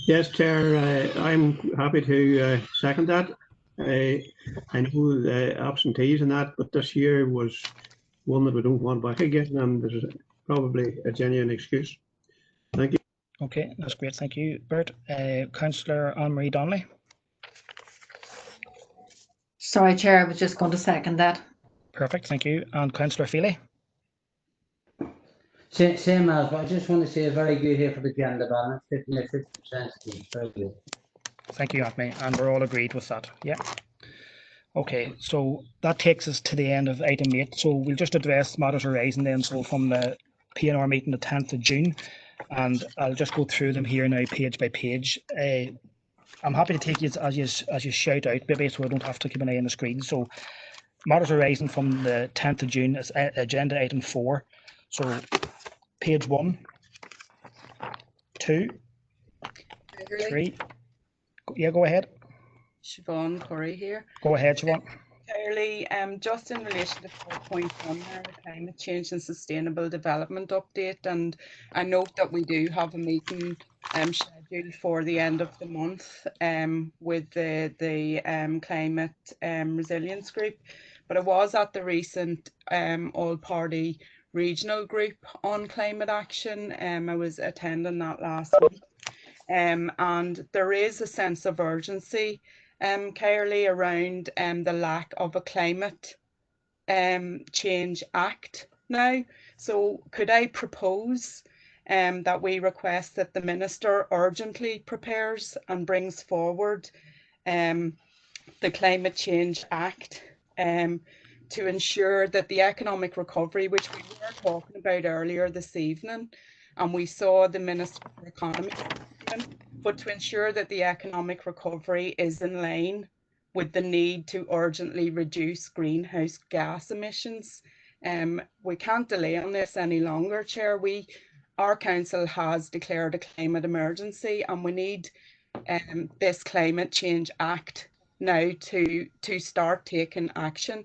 Yes, Chair, I'm happy to second that. I know the absentees and that, but this year was one that we don't want back again, and there's probably a genuine excuse. Thank you. Okay, that's great. Thank you, Bert. Councillor Anne-Marie Donnelly. Sorry, Chair, I was just going to second that. Perfect, thank you. And Councillor Feely. Same as, but I just want to say very good here for the gender balance, 50% each. Very good. Thank you, Anthony, and we're all agreed with that. Yeah. Okay, so that takes us to the end of item 8. So we'll just address matters arising then. So from the P&R meeting the 10th of June, and I'll just go through them here now, page by page. I'm happy to take you as you shout out, maybe, so I don't have to keep an eye on the screen. So matters arising from the 10th of June is agenda item 4. So page 1, 2, 3. Yeah, go ahead. Siobhan Curry here. Go ahead, Siobhan. Fairly, just in relation to 4.1 there, the climate change and sustainable development update, and I note that we do have a meeting scheduled for the end of the month with the climate resilience group. But I was at the recent all-party regional group on climate action. I was attending that last week, and there is a sense of urgency, Caerley, around the lack of a climate change act now. So could I propose that we request that the Minister urgently prepares and brings forward the Climate Change Act to ensure that the economic recovery, which we were talking about earlier this evening, and we saw the Minister for Economy, but to ensure that the economic recovery is in line with the need to urgently reduce greenhouse gas emissions. We can't delay on this any longer, Chair. Our council has declared a climate emergency, and we need this Climate Change Act now to start taking action.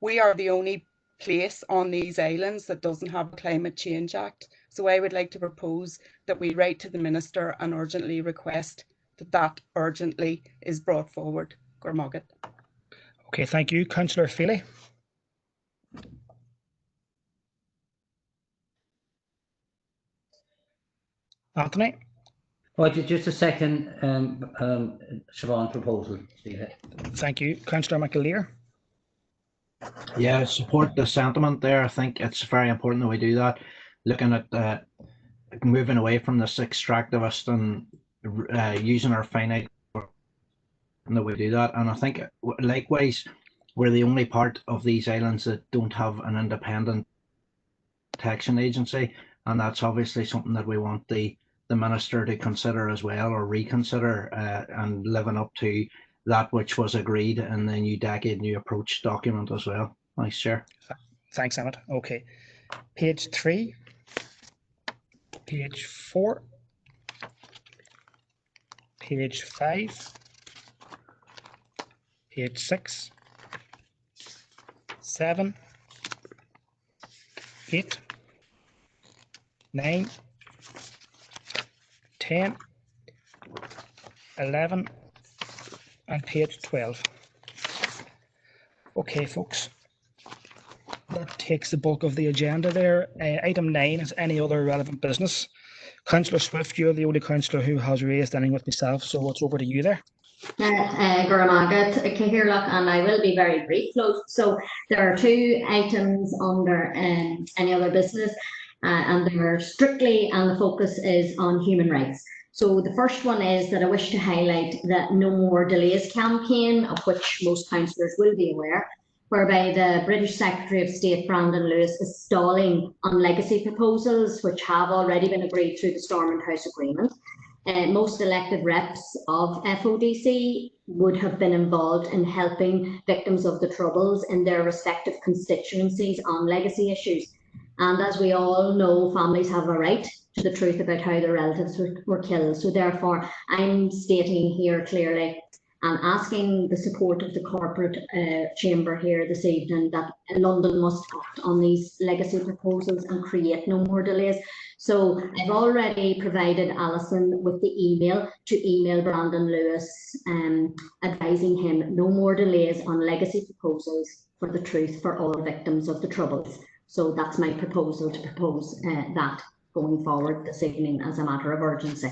We are the only place on these islands that doesn't have a Climate Change Act. So I would like to propose that we write to the Minister and urgently request that that urgently is brought forward. Gormagad. Okay, thank you. Councillor Feely. Anthony. Oh, just a second, Siobhan's proposal. Thank you. Councillor McAleer. Yeah, I support the sentiment there. I think it's very important that we do that. Looking at moving away from this extractivist and using our finite, that we do that. And I think likewise, we're the only part of these islands that don't have an independent protection agency, and that's obviously something that we want the Minister to consider as well, or reconsider, and living up to that which was agreed in the New Decade New Approach document as well. Thanks, Chair. Thanks, Emmett. Okay. Page 3. Page 4. Page 5. Page 6. 7. 8. 9. 10. 11. And page 12. Okay, folks, that takes the bulk of the agenda there. Item 9 is any other relevant business. Councillor Swift, you're the only councillor who has raised anything with myself, so it's over to you there. Gormagad, Cahirlock, and I will be very brief. So there are 2 items under any other business, and they're strictly, and the focus is on human rights. So the first one is that I wish to highlight that No More Delays campaign, of which most councillors will be aware, whereby the British Secretary of State Brandon Lewis is stalling on legacy proposals which have already been agreed through the Stormont House Agreement. Most elected reps of FODC would have been involved in helping victims of the Troubles in their respective constituencies on legacy issues. And as we all know, families have a right to the truth about how their relatives were killed. So therefore, I'm stating here clearly, and asking the support of the corporate chamber here this evening that London must act on these legacy proposals and create no more delays. So I've already provided Alison with the email to email Brandon Lewis, advising him no more delays on legacy proposals for the truth for all victims of the Troubles. So that's my proposal, to propose that going forward this evening as a matter of urgency.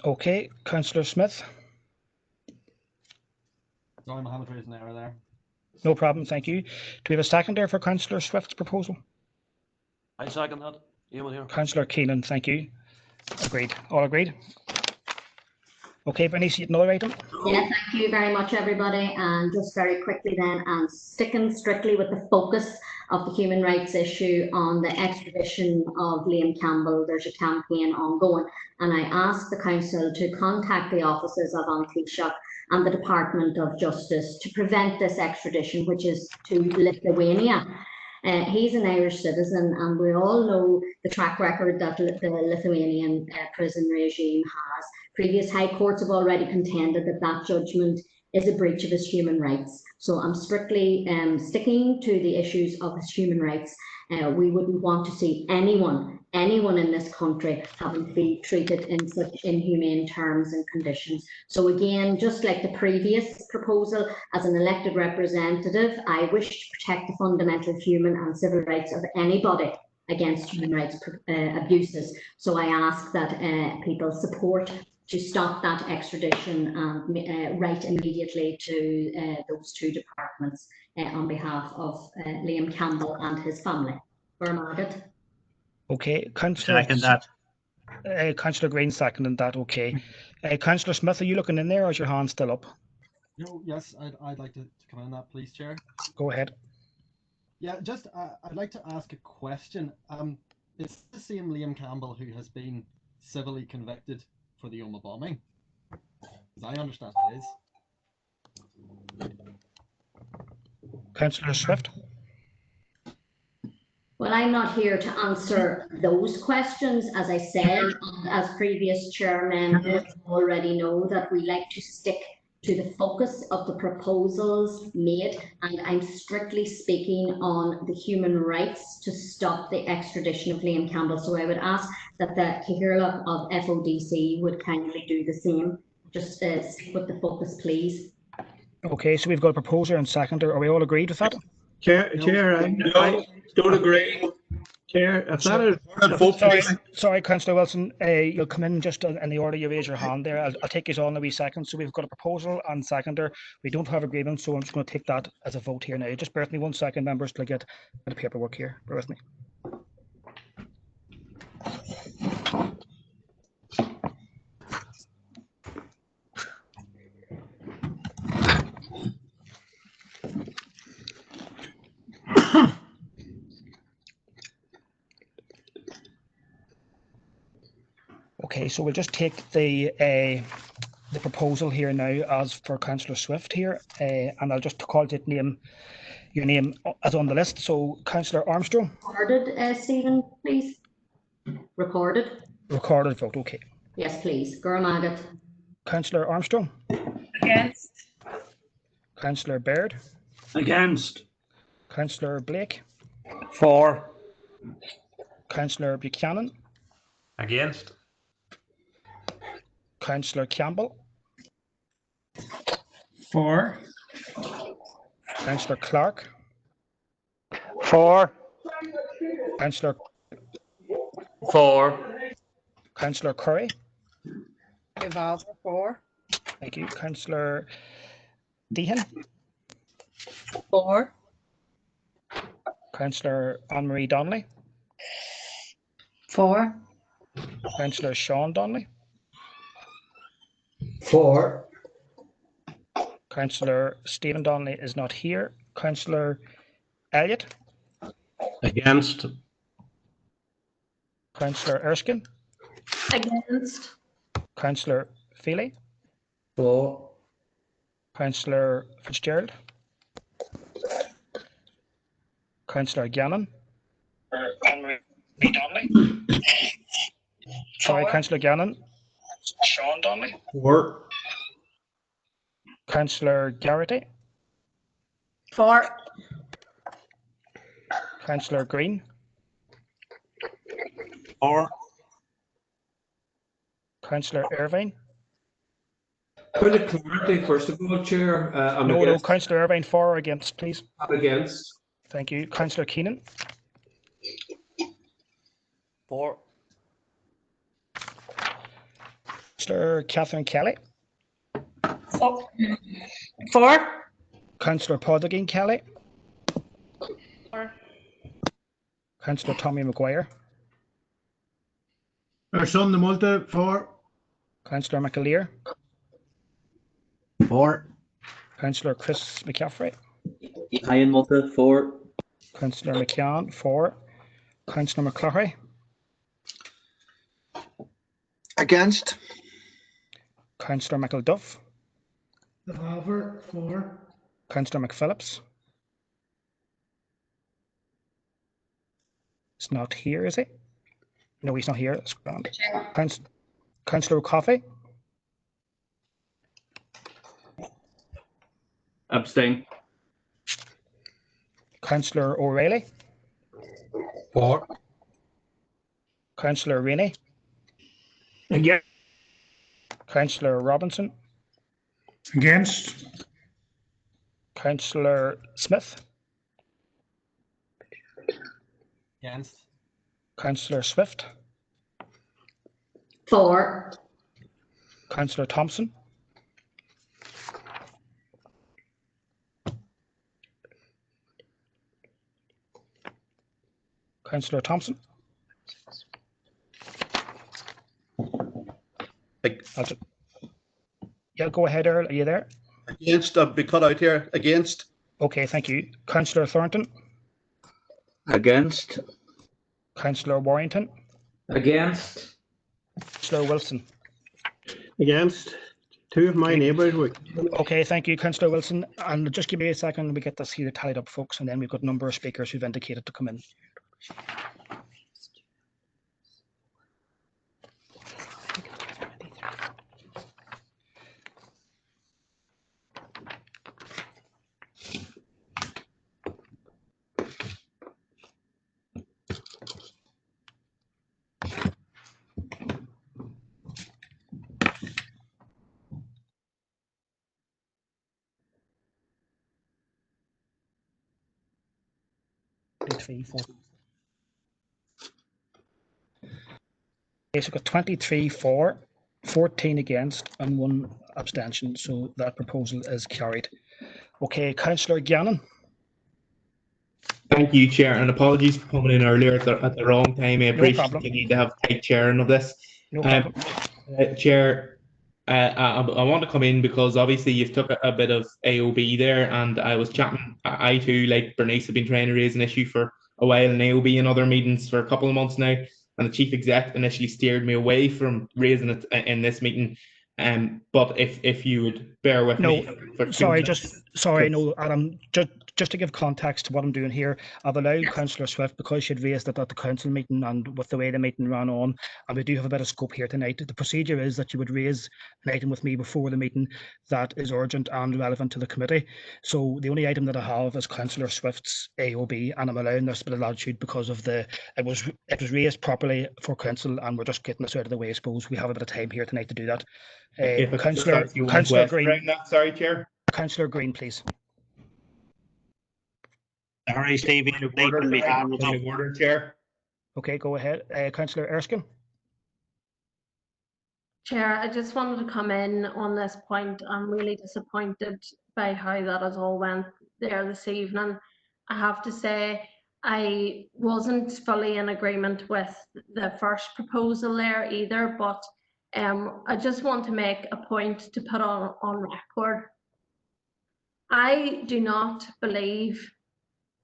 Okay, Councillor Smith. Sorry, Mohammed raised an error there. No problem, thank you. Do we have a seconder for Councillor Swift's proposal? I second that. Eamon here. Councillor Keenan, thank you. Agreed. All agreed? Okay, Bernice, another item? Yeah, thank you very much, everybody. And just very quickly then, and sticking strictly with the focus of the human rights issue on the extradition of Liam Campbell, there's a campaign ongoing. And I asked the council to contact the offices of Taoiseach and the Department of Justice to prevent this extradition, which is to Lithuania. He's an Irish citizen, and we all know the track record that the Lithuanian prison regime has. Previous high courts have already contended that that judgment is a breach of his human rights. So I'm strictly sticking to the issues of his human rights. We wouldn't want to see anyone in this country having to be treated in such inhumane terms and conditions. So again, just like the previous proposal, as an elected representative, I wish to protect the fundamental human and civil rights of anybody against human rights abuses. So I ask that people support to stop that extradition and write immediately to those two departments on behalf of Liam Campbell and his family. Margaret. Okay, Councillor. Second that. Councillor Green seconding that. Okay. Councillor Smith, are you looking in there, or is your hand still up? No, yes, I'd like to come in that, please, Chair. Go ahead. Yeah, just I'd like to ask a question. It's the same Liam Campbell who has been civilly convicted for the Omagh bombing, as I understand it is. Councillor Swift. Well, I'm not here to answer those questions. As I said, as previous chairmen already know, that we like to stick to the focus of the proposals made, and I'm strictly speaking on the human rights to stop the extradition of Liam Campbell. So I would ask that the Cahirla of FODC would kindly do the same. Just stick with the focus, please. Okay, so we've got a proposer and seconder. Are we all agreed with that? Chair, I don't agree. Chair, if that is... Sorry, Councillor Wilson, you'll come in just in the order you raise your hand there. I'll take you all in a wee second. So we've got a proposal and seconder. We don't have agreement, so I'm just going to take that as a vote here now. Just bear with me 1 second, members, till I get the paperwork here. Bear with me. Okay, so we'll just take the proposal here now as for Councillor Swift here, and I'll just call it your name as on the list. So Councillor Armstrong. Recorded, Stephen, please. Recorded. Recorded vote. Okay. Yes, please. Gurmagat. Councillor Armstrong. Against. Councillor Baird. Against. Councillor Blake. For. Councillor Buchanan. Against. Councillor Campbell. For. Councillor Clark. For. Councillor. For. Councillor Curry. Evolve for. Thank you. Councillor Deehan. For. Councillor Anne-Marie Donnelly. For. Councillor Sean Donnelly. For. Councillor Stephen Donnelly is not here. Councillor Elliott. Against. Councillor Erskine. Against. Councillor Feely. For. Councillor Fitzgerald. Councillor Gannon. Sorry, Councillor Gannon. Sean Donnelly. For. Councillor Garrity. For. Councillor Green. For. Councillor Irvine. Point of clarity, first of all, Chair. I'm No, against. Councillor Irvine, for or against, please? I'm against. Thank you. Councillor Keenan. For. Councillor Catherine Kelly. For. Councillor Podagin Kelly. For. Councillor Tommy Maguire. Son the Multa, for. Councillor McAleer. For. Councillor Chris McCaffrey. Ian Multa, for. Councillor McCann, for. Councillor McCloughy. Against. Councillor McElduff. For. Councillor McPhillips. He's not here, is he? No, he's not here. That's grand. Councillor O'Coffey. Abstain. Councillor O'Reilly. For. Councillor Rainey. Against. Councillor Robinson. Against. Councillor Smith. Against. Councillor Swift. For. Councillor Thompson. Councillor Thompson. Yeah, go ahead, Earl. Are you there? Against. Be cut out here. Against. Okay, thank you. Councillor Thornton. Against. Councillor Warrington. Against. Councillor Wilson. Against. Two of my neighbours were. Okay, thank you, Councillor Wilson. And just give me a second, we get this here tied up, folks, and then we've got a number of speakers who've indicated to come in. Okay, so we've got 23 for, 14 against, and 1 abstention. So that proposal is carried. Okay, Councillor Gannon. Thank you, Chair, and apologies for coming in earlier at the wrong time. I appreciate you need to have tight chairing of this. No problem. Chair, I want to come in because obviously you've took a bit of AOB there, and I was chatting. I too, like Bernice, have been trying to raise an issue for a while in AOB and other meetings for a couple of months now, and the chief exec initially steered me away from raising it in this meeting. But if you would bear with me for 2 minutes. No, Adam, just to give context to what I'm doing here, I've allowed Councillor Swift, because she'd raised it at the council meeting and with the way the meeting ran on, and we do have a bit of scope here tonight. The procedure is that you would raise an item with me before the meeting that is urgent and relevant to the committee. So the only item that I have is Councillor Swift's AOB, and I'm allowing this bit of latitude because of it was raised properly for council, and we're just getting this out of the way. I suppose we have a bit of time here tonight to do that. Councillor Green. Sorry, Chair. Councillor Green, please. Sorry, Stephen. Order, Chair. Okay, go ahead. Councillor Erskine. Chair, I just wanted to come in on this point. I'm really disappointed by how that has all went there this evening. I have to say, I wasn't fully in agreement with the first proposal there either, but I just want to make a point to put on record. I believe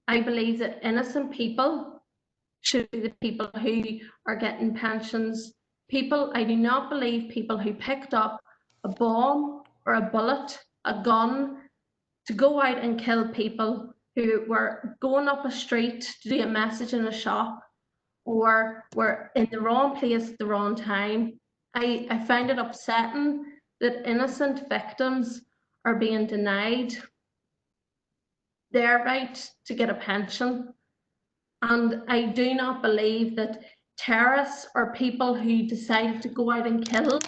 that innocent people should be the people who are getting pensions. I do not believe people who picked up a bomb or a bullet, a gun, to go out and kill people who were going up a street to do a message in a shop or were in the wrong place at the wrong time. I find it upsetting that innocent victims are being denied their right to get a pension. And I do not believe that terrorists or people who decide to go out and kill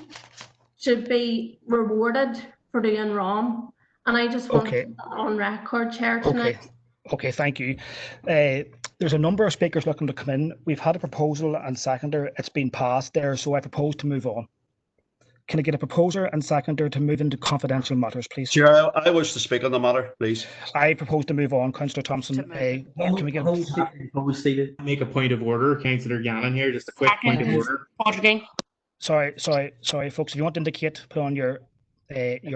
should be rewarded for doing wrong. And I just want to put that on record, Chair, tonight. Okay, thank you. There's a number of speakers looking to come in. We've had a proposal and seconder. It's been passed there, so I propose to move on. Can I get a proposer and seconder to move into confidential matters, please? Chair, I wish to speak on the matter, please. I propose to move on. Councillor Thompson, can we get make a point of order? Councillor Gannon here, just a quick point of order. Sorry, folks. If you want to indicate, put on your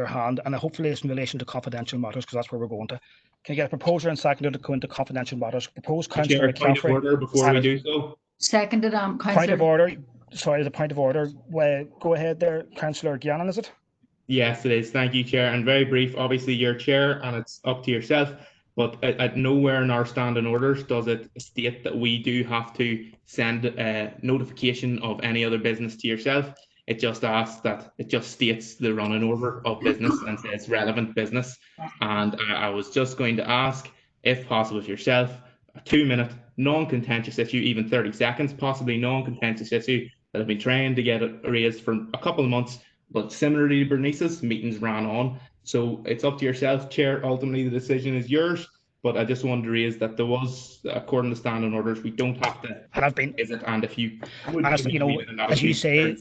hand, and hopefully it's in relation to confidential matters because that's where we're going to. Can I get a proposer and seconder to go into confidential matters? Propose Councillor Point of order before we do so. Seconded, Councillor. Point of order. Sorry, the point of order. Go ahead there, Councillor Gannon, is it? Yes, it is. Thank you, Chair. And very brief, obviously you're Chair and it's up to yourself, but at nowhere in our standing orders does it state that we do have to send a notification of any other business to yourself. It just asks that, it just states the running order of business and says relevant business. And I was just going to ask, if possible with yourself, a 2-minute non-contentious issue, even 30 seconds, possibly non-contentious issue that have been trying to get it raised for a couple of months, but similarly to Bernice's, meetings ran on. So it's up to yourself, Chair. Ultimately, the decision is yours. But I just wanted to raise that there was, according to standing orders, we don't have to. And I've been. Is it? And if you, as you say,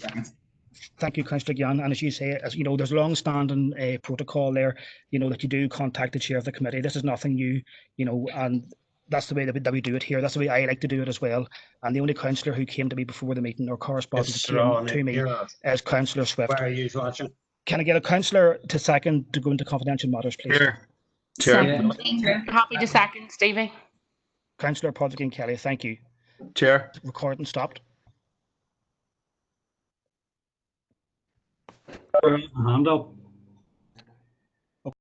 thank you, Councillor Gian. And as you say, as you know, there's long-standing protocol there. That you do contact the chair of the committee. This is nothing new. And that's the way that we do it here. That's the way I like to do it as well. And the only councillor who came to me before the meeting or correspondence came to me is Councillor Swift. Where are you watching? Can I get a councillor to second to go into confidential matters, please? Chair. Happy to second, Stevie. Councillor Podrigan Kelly, thank you. Chair. Recording stopped. Hand up.